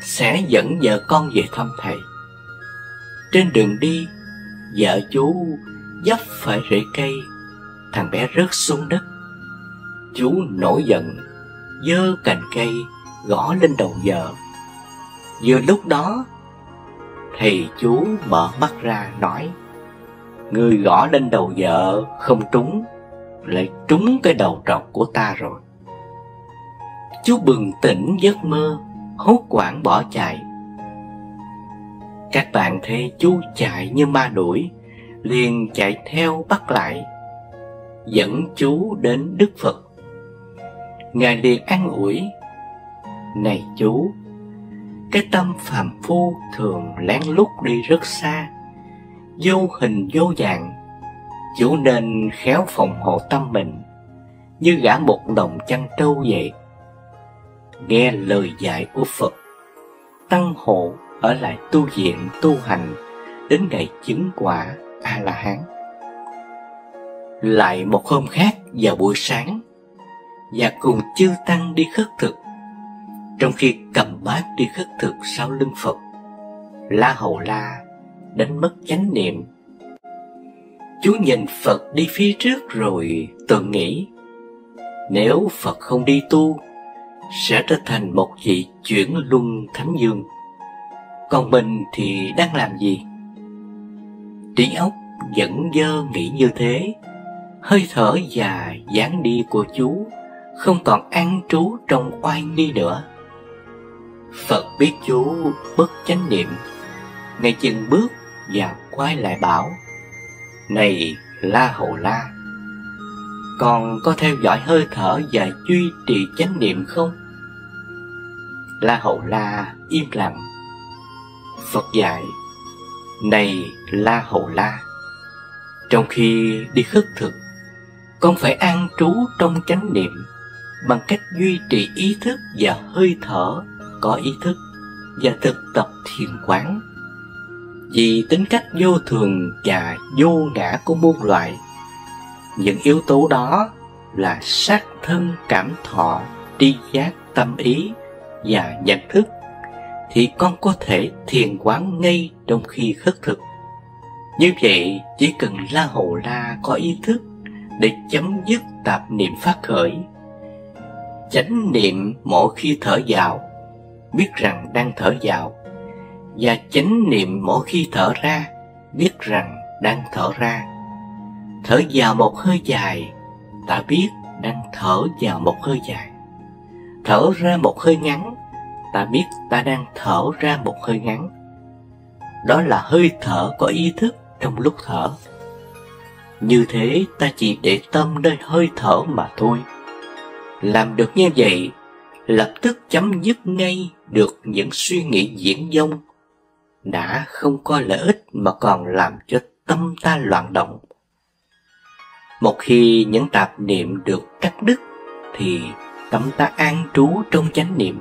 sẽ dẫn vợ con về thăm thầy. Trên đường đi, vợ chú vấp phải rễ cây, thằng bé rớt xuống đất. Chú nổi giận, giơ cành cây gõ lên đầu vợ. Vừa lúc đó, thầy chú mở mắt ra nói, người gõ lên đầu vợ không trúng, lại trúng cái đầu trọc của ta rồi. Chú bừng tỉnh giấc mơ, hốt hoảng bỏ chạy. Các bạn thấy chú chạy như ma đuổi, liền chạy theo bắt lại, dẫn chú đến Đức Phật. Ngài liền an ủi, này chú, cái tâm phàm phu thường lén lút đi rất xa, vô hình vô dạng. Chú nên khéo phòng hộ tâm mình, như gả một đồng chăn trâu vậy. Nghe lời dạy của Phật, Tăng Hộ ở lại tu viện tu hành đến ngày chứng quả A-la-hán. Lại một hôm khác vào buổi sáng, và cùng chư tăng đi khất thực. Trong khi cầm bát đi khất thực sau lưng Phật, La Hầu La đánh mất chánh niệm. Chú nhìn Phật đi phía trước rồi tự nghĩ, nếu Phật không đi tu, sẽ trở thành một vị chuyển luân thánh dương. Còn mình thì đang làm gì? Trí óc vẫn dơ nghĩ như thế. Hơi thở và dáng đi của chú không còn an trú trong oai nghi nữa. Phật biết chú bất chánh niệm, ngay chừng bước và quay lại bảo, này La Hầu La, con có theo dõi hơi thở và duy trì chánh niệm không? La Hầu La im lặng. Phật dạy, này La Hầu La, trong khi đi khất thực, con phải an trú trong chánh niệm bằng cách duy trì ý thức và hơi thở có ý thức, và thực tập thiền quán. Vì tính cách vô thường và vô ngã của muôn loài, những yếu tố đó là sắc thân cảm thọ, tri giác tâm ý và nhận thức, thì con có thể thiền quán ngay trong khi khất thực. Như vậy, chỉ cần La Hầu La có ý thức để chấm dứt tạp niệm phát khởi. Chánh niệm mỗi khi thở vào, biết rằng đang thở vào, và chánh niệm mỗi khi thở ra, biết rằng đang thở ra. Thở vào một hơi dài, ta biết đang thở vào một hơi dài. Thở ra một hơi ngắn, ta biết ta đang thở ra một hơi ngắn. Đó là hơi thở có ý thức trong lúc thở. Như thế ta chỉ để tâm nơi hơi thở mà thôi. Làm được như vậy, lập tức chấm dứt ngay được những suy nghĩ viển vông, đã không có lợi ích mà còn làm cho tâm ta loạn động. Một khi những tạp niệm được cắt đứt thì tâm ta an trú trong chánh niệm.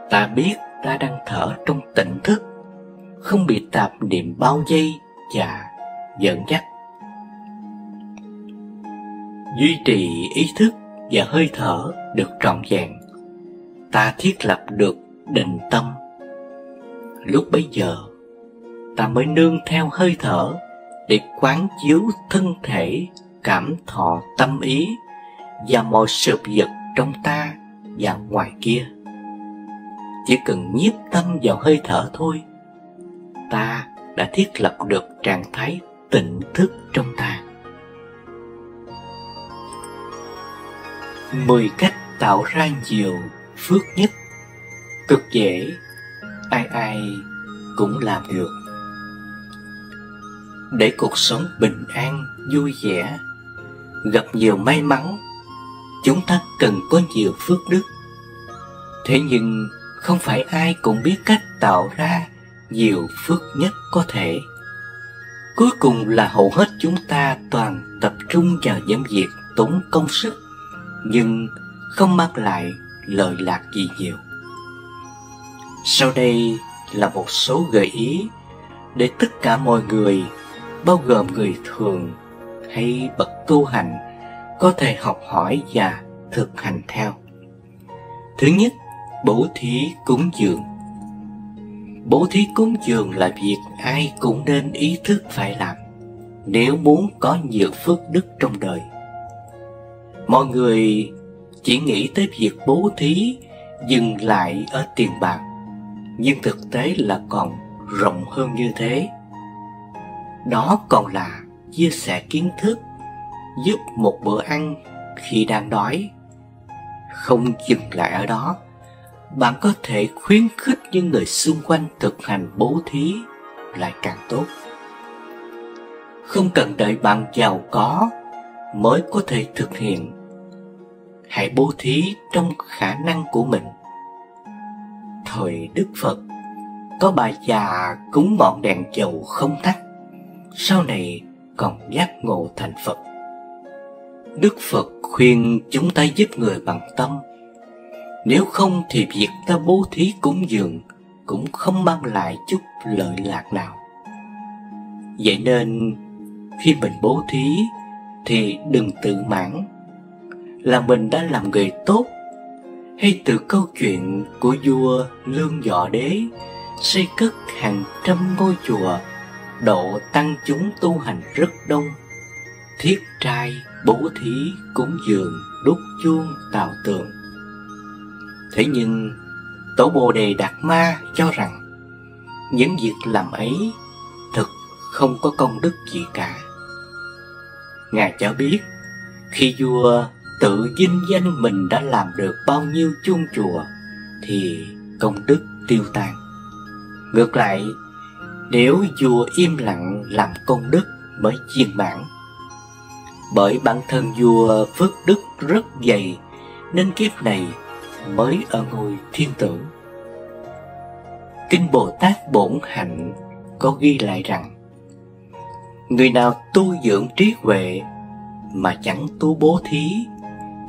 Ta biết ta đang thở trong tỉnh thức, không bị tạp niệm bao vây và dẫn dắt. Duy trì ý thức và hơi thở được trọn vẹn, ta thiết lập được định tâm. Lúc bấy giờ, ta mới nương theo hơi thở để quán chiếu thân thể, cảm thọ tâm ý và mọi sự vật trong ta và ngoài kia. Chỉ cần nhiếp tâm vào hơi thở thôi, ta đã thiết lập được trạng thái tỉnh thức trong ta. 10 cách tạo ra nhiều phước nhất, cực dễ, ai ai cũng làm được. Để cuộc sống bình an, vui vẻ, gặp nhiều may mắn, chúng ta cần có nhiều phước đức. Thế nhưng không phải ai cũng biết cách tạo ra nhiều phước nhất có thể. Cuối cùng là hầu hết chúng ta toàn tập trung vào những việc tốn công sức nhưng không mang lại lợi lạc gì nhiều. Sau đây là một số gợi ý để tất cả mọi người, bao gồm người thường hay bậc tu hành, có thể học hỏi và thực hành theo. Thứ nhất, bố thí cúng dường. Bố thí cúng dường là việc ai cũng nên ý thức phải làm nếu muốn có nhiều phước đức trong đời. Mọi người chỉ nghĩ tới việc bố thí dừng lại ở tiền bạc, nhưng thực tế là còn rộng hơn như thế. Đó còn là chia sẻ kiến thức, giúp một bữa ăn khi đang đói. Không dừng lại ở đó, bạn có thể khuyến khích những người xung quanh thực hành bố thí lại càng tốt. Không cần đợi bạn giàu có mới có thể thực hiện. Hãy bố thí trong khả năng của mình. Thời Đức Phật, có bà già cúng ngọn đèn dầu không tắt, sau này còn giác ngộ thành Phật. Đức Phật khuyên chúng ta giúp người bằng tâm. Nếu không thì việc ta bố thí cúng dường cũng không mang lại chút lợi lạc nào. Vậy nên khi mình bố thí thì đừng tự mãn là mình đã làm người tốt. Hay từ câu chuyện của vua Lương Võ Đế xây cất hàng trăm ngôi chùa, độ tăng chúng tu hành rất đông, thiết trai, bố thí, cúng dường, đúc chuông, tạo tượng. Thế nhưng Tổ Bồ Đề Đạt Ma cho rằng những việc làm ấy thực không có công đức gì cả. Ngài cho biết khi vua tự vinh danh mình đã làm được bao nhiêu chuông chùa thì công đức tiêu tan. Ngược lại, nếu vua im lặng làm công đức mới viên mãn. Bởi bản thân vua phước đức rất dày nên kiếp này mới ở ngôi thiên tử. Kinh Bồ Tát Bổn Hạnh có ghi lại rằng người nào tu dưỡng trí huệ mà chẳng tu bố thí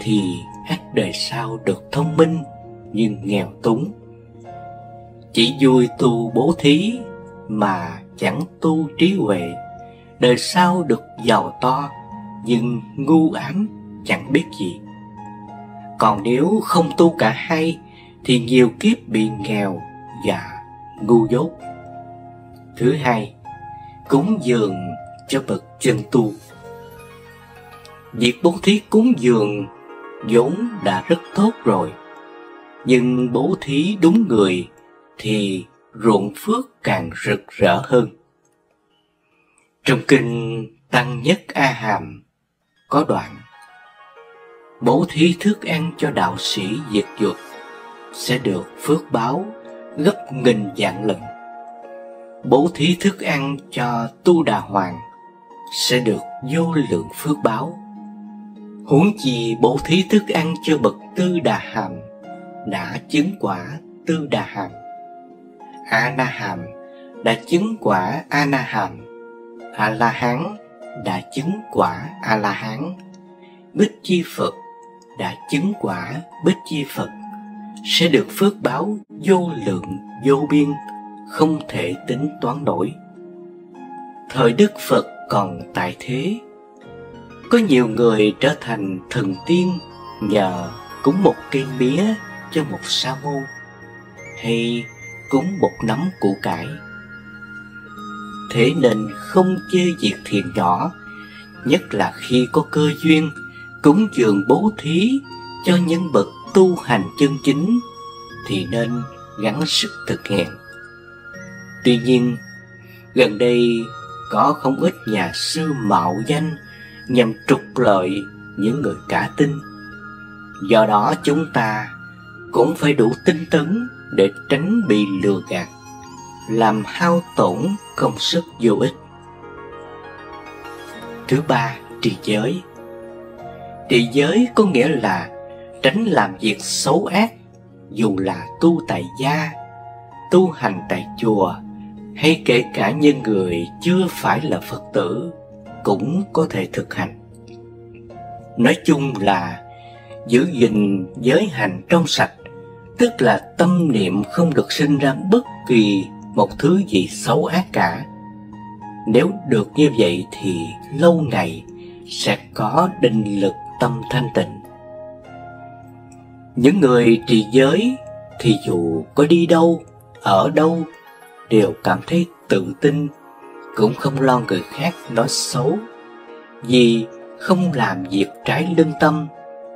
thì ắt đời sau được thông minh nhưng nghèo túng. Chỉ vui tu bố thí mà chẳng tu trí huệ, đời sau được giàu to nhưng ngu ám chẳng biết gì. Còn nếu không tu cả hai thì nhiều kiếp bị nghèo và ngu dốt. Thứ hai, cúng dường cho bậc chân tu. Việc bố thí cúng dường vốn đã rất tốt rồi, nhưng bố thí đúng người thì ruộng phước càng rực rỡ hơn. Trong kinh Tăng Nhất A Hàm có đoạn: bố thí thức ăn cho đạo sĩ diệt dục sẽ được phước báo gấp nghìn vạn lần. Bố thí thức ăn cho Tu Đà Hoàng sẽ được vô lượng phước báo. Huống chi bố thí thức ăn cho bậc Tư Đà Hàm đã chứng quả Tư Đà Hàm, A Na Hàm đã chứng quả A Na Hàm, A-la-hán đã chứng quả A-la-hán, Bích Chi Phật đã chứng quả Bích Chi Phật sẽ được phước báo vô lượng vô biên, không thể tính toán nổi. Thời Đức Phật còn tại thế, có nhiều người trở thành thần tiên nhờ cúng một cây mía cho một sa môn, hay cúng một nắm củ cải. Thế nên không chê việc thiện nhỏ, nhất là khi có cơ duyên cúng dường bố thí cho nhân bậc tu hành chân chính thì nên gắng sức thực hiện. Tuy nhiên, gần đây có không ít nhà sư mạo danh nhằm trục lợi những người cả tin. Do đó chúng ta cũng phải đủ tinh tấn để tránh bị lừa gạt, làm hao tổn công sức vô ích. Thứ ba, trì giới. Trì giới có nghĩa là tránh làm việc xấu ác, dù là tu tại gia, tu hành tại chùa, hay kể cả những người chưa phải là Phật tử cũng có thể thực hành. Nói chung là giữ gìn giới hành trong sạch, tức là tâm niệm không được sinh ra bất kỳ một thứ gì xấu ác cả. Nếu được như vậy thì lâu ngày sẽ có định lực tâm thanh tịnh. Những người trì giới thì dù có đi đâu, ở đâu đều cảm thấy tự tin, cũng không lo người khác nói xấu. Vì không làm việc trái lương tâm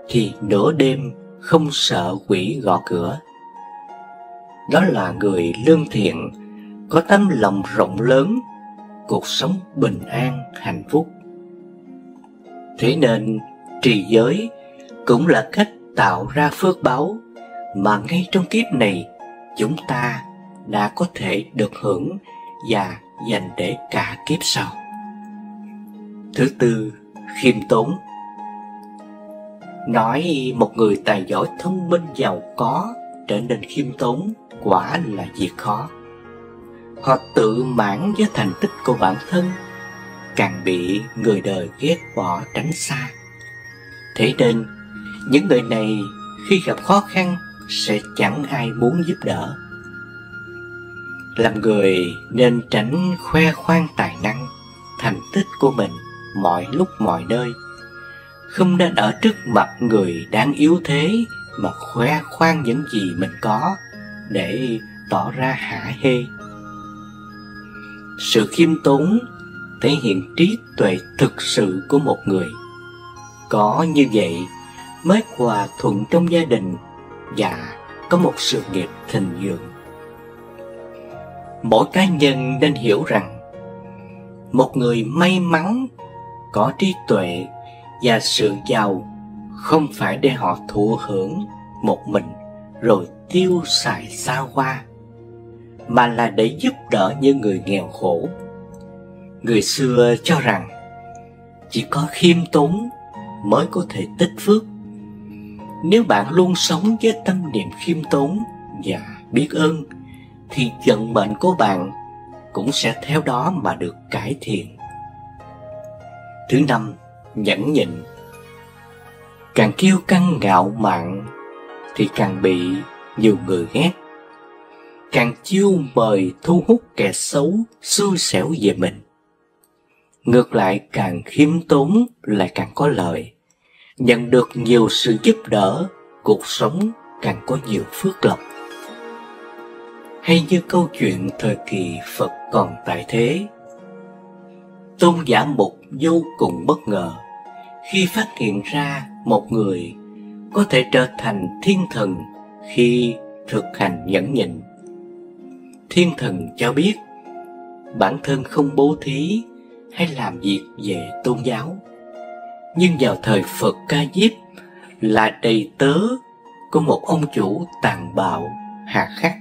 thì nửa đêm không sợ quỷ gõ cửa. Đó là người lương thiện, có tấm lòng rộng lớn, cuộc sống bình an, hạnh phúc. Thế nên trì giới cũng là cách tạo ra phước báo mà ngay trong kiếp này chúng ta đã có thể được hưởng và dành để cả kiếp sau. Thứ tư, khiêm tốn. Nói một người tài giỏi, thông minh, giàu có trở nên khiêm tốn quả là việc khó. Họ tự mãn với thành tích của bản thân, càng bị người đời ghét bỏ tránh xa. Thế nên những người này khi gặp khó khăn sẽ chẳng ai muốn giúp đỡ. Làm người nên tránh khoe khoang tài năng, thành tích của mình mọi lúc mọi nơi. Không nên ở trước mặt người đang yếu thế mà khoe khoang những gì mình có để tỏ ra hả hê. Sự khiêm tốn thể hiện trí tuệ thực sự của một người. Có như vậy mới hòa thuận trong gia đình và có một sự nghiệp thịnh vượng. Mỗi cá nhân nên hiểu rằng một người may mắn, có trí tuệ và sự giàu không phải để họ thụ hưởng một mình rồi tiêu xài xa hoa, mà là để giúp đỡ những người nghèo khổ. Người xưa cho rằng chỉ có khiêm tốn mới có thể tích phước. Nếu bạn luôn sống với tâm niệm khiêm tốn và biết ơn thì vận mệnh của bạn cũng sẽ theo đó mà được cải thiện. Thứ năm, nhẫn nhịn. Càng kiêu căng ngạo mạn thì càng bị nhiều người ghét. Càng chiêu mời thu hút kẻ xấu xui xẻo về mình. Ngược lại, càng khiêm tốn lại càng có lợi, nhận được nhiều sự giúp đỡ, cuộc sống càng có nhiều phước lộc. Hay như câu chuyện thời kỳ Phật còn tại thế, Tôn Giả Mục vô cùng bất ngờ khi phát hiện ra một người có thể trở thành thiên thần khi thực hành nhẫn nhịn. Thiên thần cho biết bản thân không bố thí hay làm việc về tôn giáo, nhưng vào thời Phật Ca Diếp là đầy tớ của một ông chủ tàn bạo, hà khắc.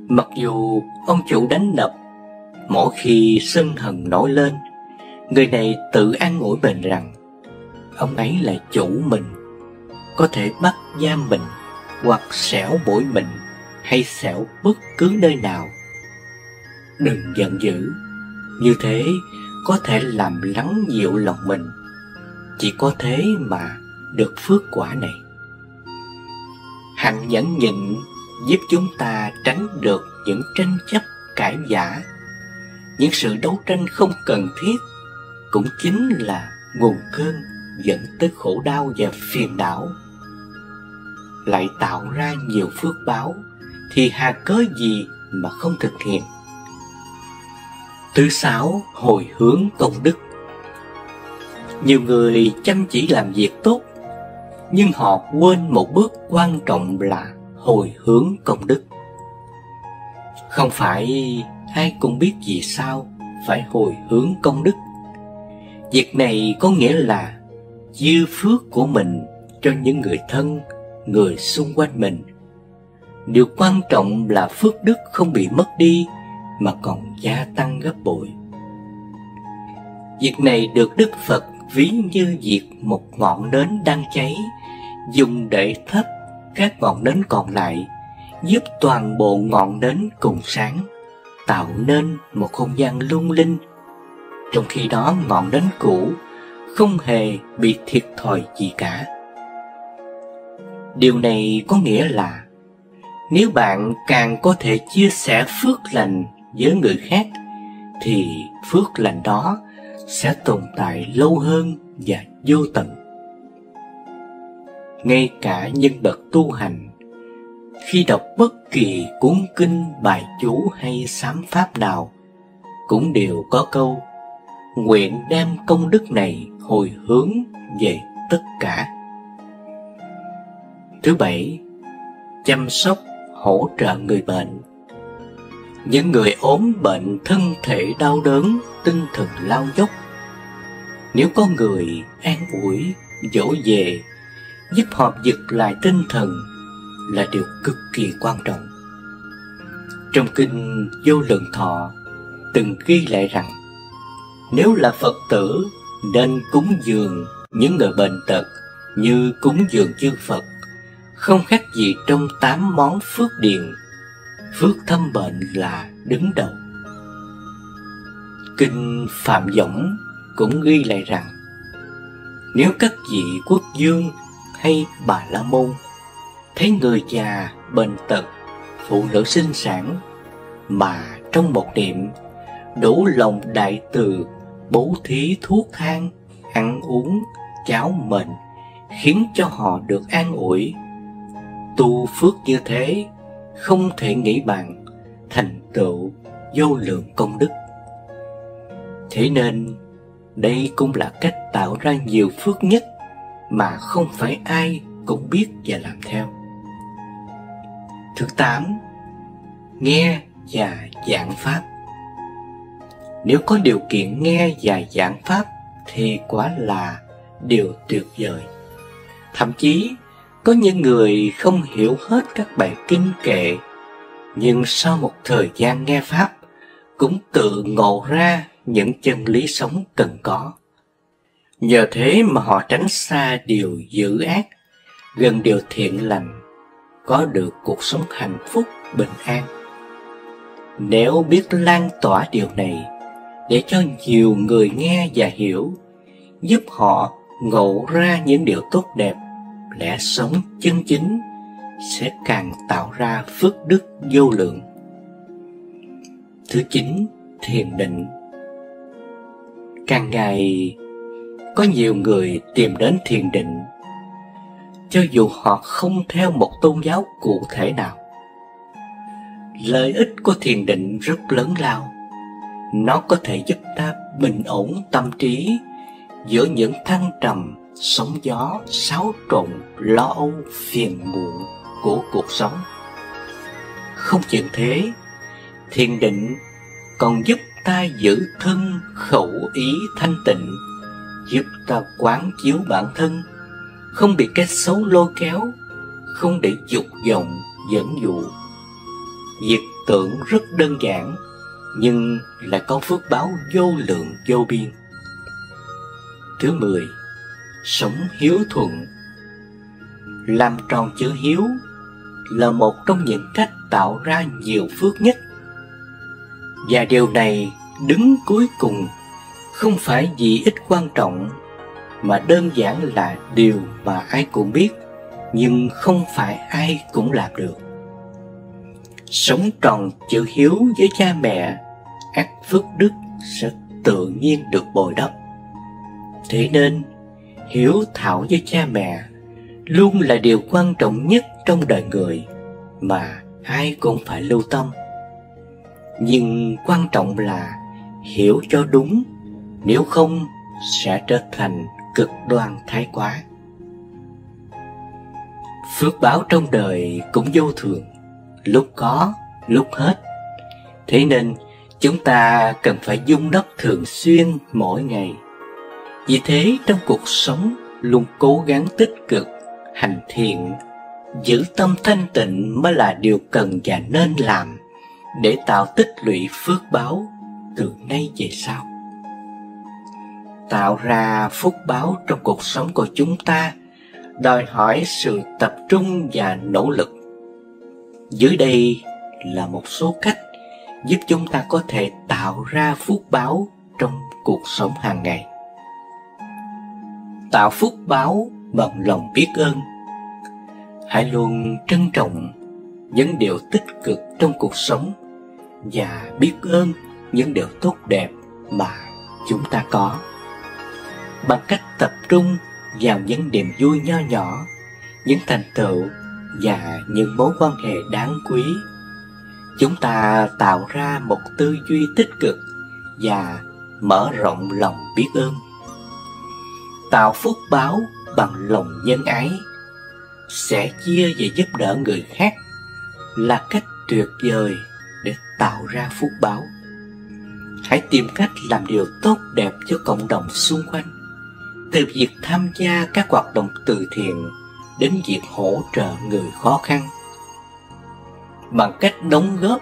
Mặc dù ông chủ đánh đập, mỗi khi sân hận nổi lên, người này tự an ủi mình rằng ông ấy là chủ mình, có thể bắt giam mình hoặc xẻo mũi mình hay xẻo bất cứ nơi nào. Đừng giận dữ, Như thế có thể làm lắng dịu lòng mình. Chỉ có thế mà được phước quả này. Hạnh nhẫn nhịn giúp chúng ta tránh được những tranh chấp cãi vã. Những sự đấu tranh không cần thiết cũng chính là nguồn cơn dẫn tới khổ đau và phiền não. Lại tạo ra nhiều phước báo thì hà cớ gì mà không thực hiện. Thứ sáu, hồi hướng công đức. Nhiều người chăm chỉ làm việc tốt, nhưng họ quên một bước quan trọng là hồi hướng công đức. Không phải ai cũng biết vì sao phải hồi hướng công đức. Việc này có nghĩa là dư phước của mình cho những người thân, người xung quanh mình. Điều quan trọng là phước đức không bị mất đi mà còn gia tăng gấp bội. Việc này được Đức Phật ví như việc một ngọn nến đang cháy, dùng để thắp các ngọn nến còn lại, giúp toàn bộ ngọn nến cùng sáng, tạo nên một không gian lung linh. Trong khi đó ngọn nến cũ không hề bị thiệt thòi gì cả. Điều này có nghĩa là nếu bạn càng có thể chia sẻ phước lành với người khác thì phước lành đó sẽ tồn tại lâu hơn và vô tận. Ngay cả nhân bậc tu hành, khi đọc bất kỳ cuốn kinh, bài chú hay sám pháp nào, cũng đều có câu nguyện đem công đức này hồi hướng về tất cả. Thứ bảy, chăm sóc hỗ trợ người bệnh. Những người ốm bệnh, thân thể đau đớn, tinh thần lao dốc, nếu có người an ủi, dỗ về, giúp họ vực lại tinh thần là điều cực kỳ quan trọng. Trong kinh Vô Lượng Thọ từng ghi lại rằng nếu là Phật tử nên cúng dường những người bệnh tật như cúng dường chư Phật, không khác gì trong 8 món phước điền. Phước thăm bệnh là đứng đầu. Kinh Phạm Võng cũng ghi lại rằng nếu các vị quốc vương hay bà la môn thấy người già bệnh tật, phụ nữ sinh sản, mà trong một niệm đủ lòng đại từ bố thí thuốc thang, ăn uống, cháo mệnh, khiến cho họ được an ủi, tu phước như thế không thể nghĩ bàn, thành tựu vô lượng công đức. Thế nên đây cũng là cách tạo ra nhiều phước nhất mà không phải ai cũng biết và làm theo. Thứ 8, nghe và giảng pháp. Nếu có điều kiện nghe và giảng pháp thì quả là điều tuyệt vời. Thậm chí có những người không hiểu hết các bài kinh kệ, nhưng sau một thời gian nghe pháp cũng tự ngộ ra những chân lý sống cần có. Nhờ thế mà họ tránh xa điều dữ ác, gần điều thiện lành, có được cuộc sống hạnh phúc bình an. Nếu biết lan tỏa điều này để cho nhiều người nghe và hiểu, giúp họ ngộ ra những điều tốt đẹp, lẽ sống chân chính, sẽ càng tạo ra phước đức vô lượng. Thứ 9, thiền định. Càng ngày có nhiều người tìm đến thiền định, cho dù họ không theo một tôn giáo cụ thể nào. Lợi ích của thiền định rất lớn lao. Nó có thể giúp ta bình ổn tâm trí giữa những thăng trầm, sóng gió, xáo trộn, lo âu, phiền muộn của cuộc sống. Không chừng thế, thiền định còn giúp ta giữ thân, khẩu, ý thanh tịnh, giúp ta quán chiếu bản thân, không bị cái xấu lôi kéo, không để dục vọng dẫn dụ. Việc tưởng rất đơn giản, nhưng lại có phước báo vô lượng vô biên. Thứ 10, sống hiếu thuận. Làm tròn chữ hiếu là một trong những cách tạo ra nhiều phước nhất. Và điều này đứng cuối cùng không phải vì ít quan trọng, mà đơn giản là điều mà ai cũng biết, nhưng không phải ai cũng làm được. Sống tròn chữ hiếu với cha mẹ, ắt phước đức sẽ tự nhiên được bồi đắp. Thế nên, hiếu thảo với cha mẹ luôn là điều quan trọng nhất trong đời người mà ai cũng phải lưu tâm. Nhưng quan trọng là hiểu cho đúng, nếu không sẽ trở thành cực đoan thái quá. Phước báo trong đời cũng vô thường, lúc có, lúc hết. Thế nên chúng ta cần phải vun đắp thường xuyên mỗi ngày. Vì thế trong cuộc sống luôn cố gắng tích cực, hành thiện, giữ tâm thanh tịnh mới là điều cần và nên làm để tạo tích lũy phước báo từ nay về sau. Tạo ra phúc báo trong cuộc sống của chúng ta đòi hỏi sự tập trung và nỗ lực. Dưới đây là một số cách giúp chúng ta có thể tạo ra phúc báo trong cuộc sống hàng ngày. Tạo phúc báo bằng lòng biết ơn. Hãy luôn trân trọng những điều tích cực trong cuộc sống và biết ơn những điều tốt đẹp mà chúng ta có. Bằng cách tập trung vào những niềm vui nho nhỏ, những thành tựu và những mối quan hệ đáng quý, chúng ta tạo ra một tư duy tích cực và mở rộng lòng biết ơn. Tạo phúc báo bằng lòng nhân ái. Sẻ chia và giúp đỡ người khác là cách tuyệt vời để tạo ra phúc báo. Hãy tìm cách làm điều tốt đẹp cho cộng đồng xung quanh, từ việc tham gia các hoạt động từ thiện đến việc hỗ trợ người khó khăn. Bằng cách đóng góp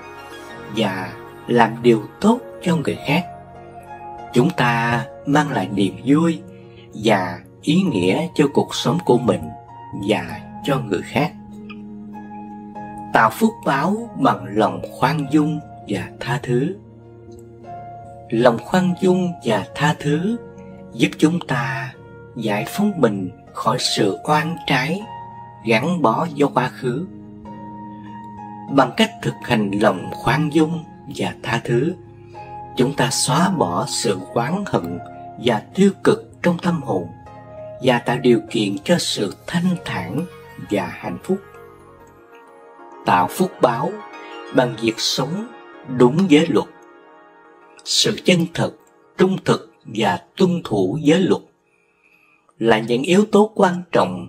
và làm điều tốt cho người khác, chúng ta mang lại niềm vui và ý nghĩa cho cuộc sống của mình và cho người khác. Tạo phúc báo bằng lòng khoan dung và tha thứ. Lòng khoan dung và tha thứ giúp chúng ta giải phóng mình khỏi sự oan trái gắn bó với quá khứ. Bằng cách thực hành lòng khoan dung và tha thứ, chúng ta xóa bỏ sự oán hận và tiêu cực trong tâm hồn và tạo điều kiện cho sự thanh thản và hạnh phúc. Tạo phúc báo bằng việc sống đúng giới luật. Sự chân thật, trung thực và tuân thủ giới luật là những yếu tố quan trọng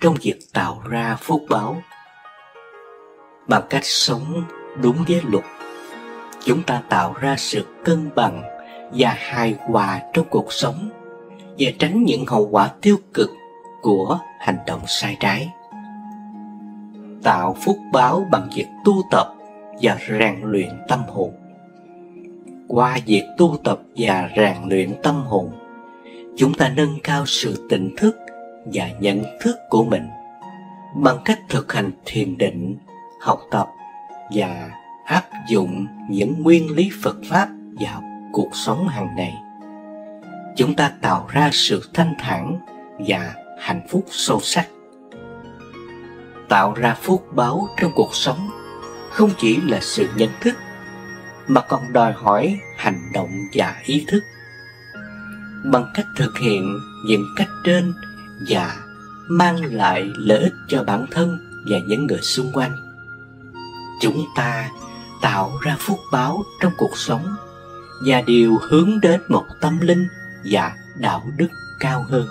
trong việc tạo ra phúc báo. Bằng cách sống đúng giới luật, chúng ta tạo ra sự cân bằng và hài hòa trong cuộc sống và tránh những hậu quả tiêu cực của hành động sai trái. Tạo phúc báo bằng việc tu tập và rèn luyện tâm hồn. Qua việc tu tập và rèn luyện tâm hồn, chúng ta nâng cao sự tỉnh thức và nhận thức của mình bằng cách thực hành thiền định, học tập và áp dụng những nguyên lý Phật Pháp vào cuộc sống hàng ngày. Chúng ta tạo ra sự thanh thản và hạnh phúc sâu sắc. Tạo ra phúc báo trong cuộc sống không chỉ là sự nhận thức, mà còn đòi hỏi hành động và ý thức. Bằng cách thực hiện những cách trên và mang lại lợi ích cho bản thân và những người xung quanh, chúng ta tạo ra phúc báo trong cuộc sống và đều hướng đến một tâm linh và đạo đức cao hơn.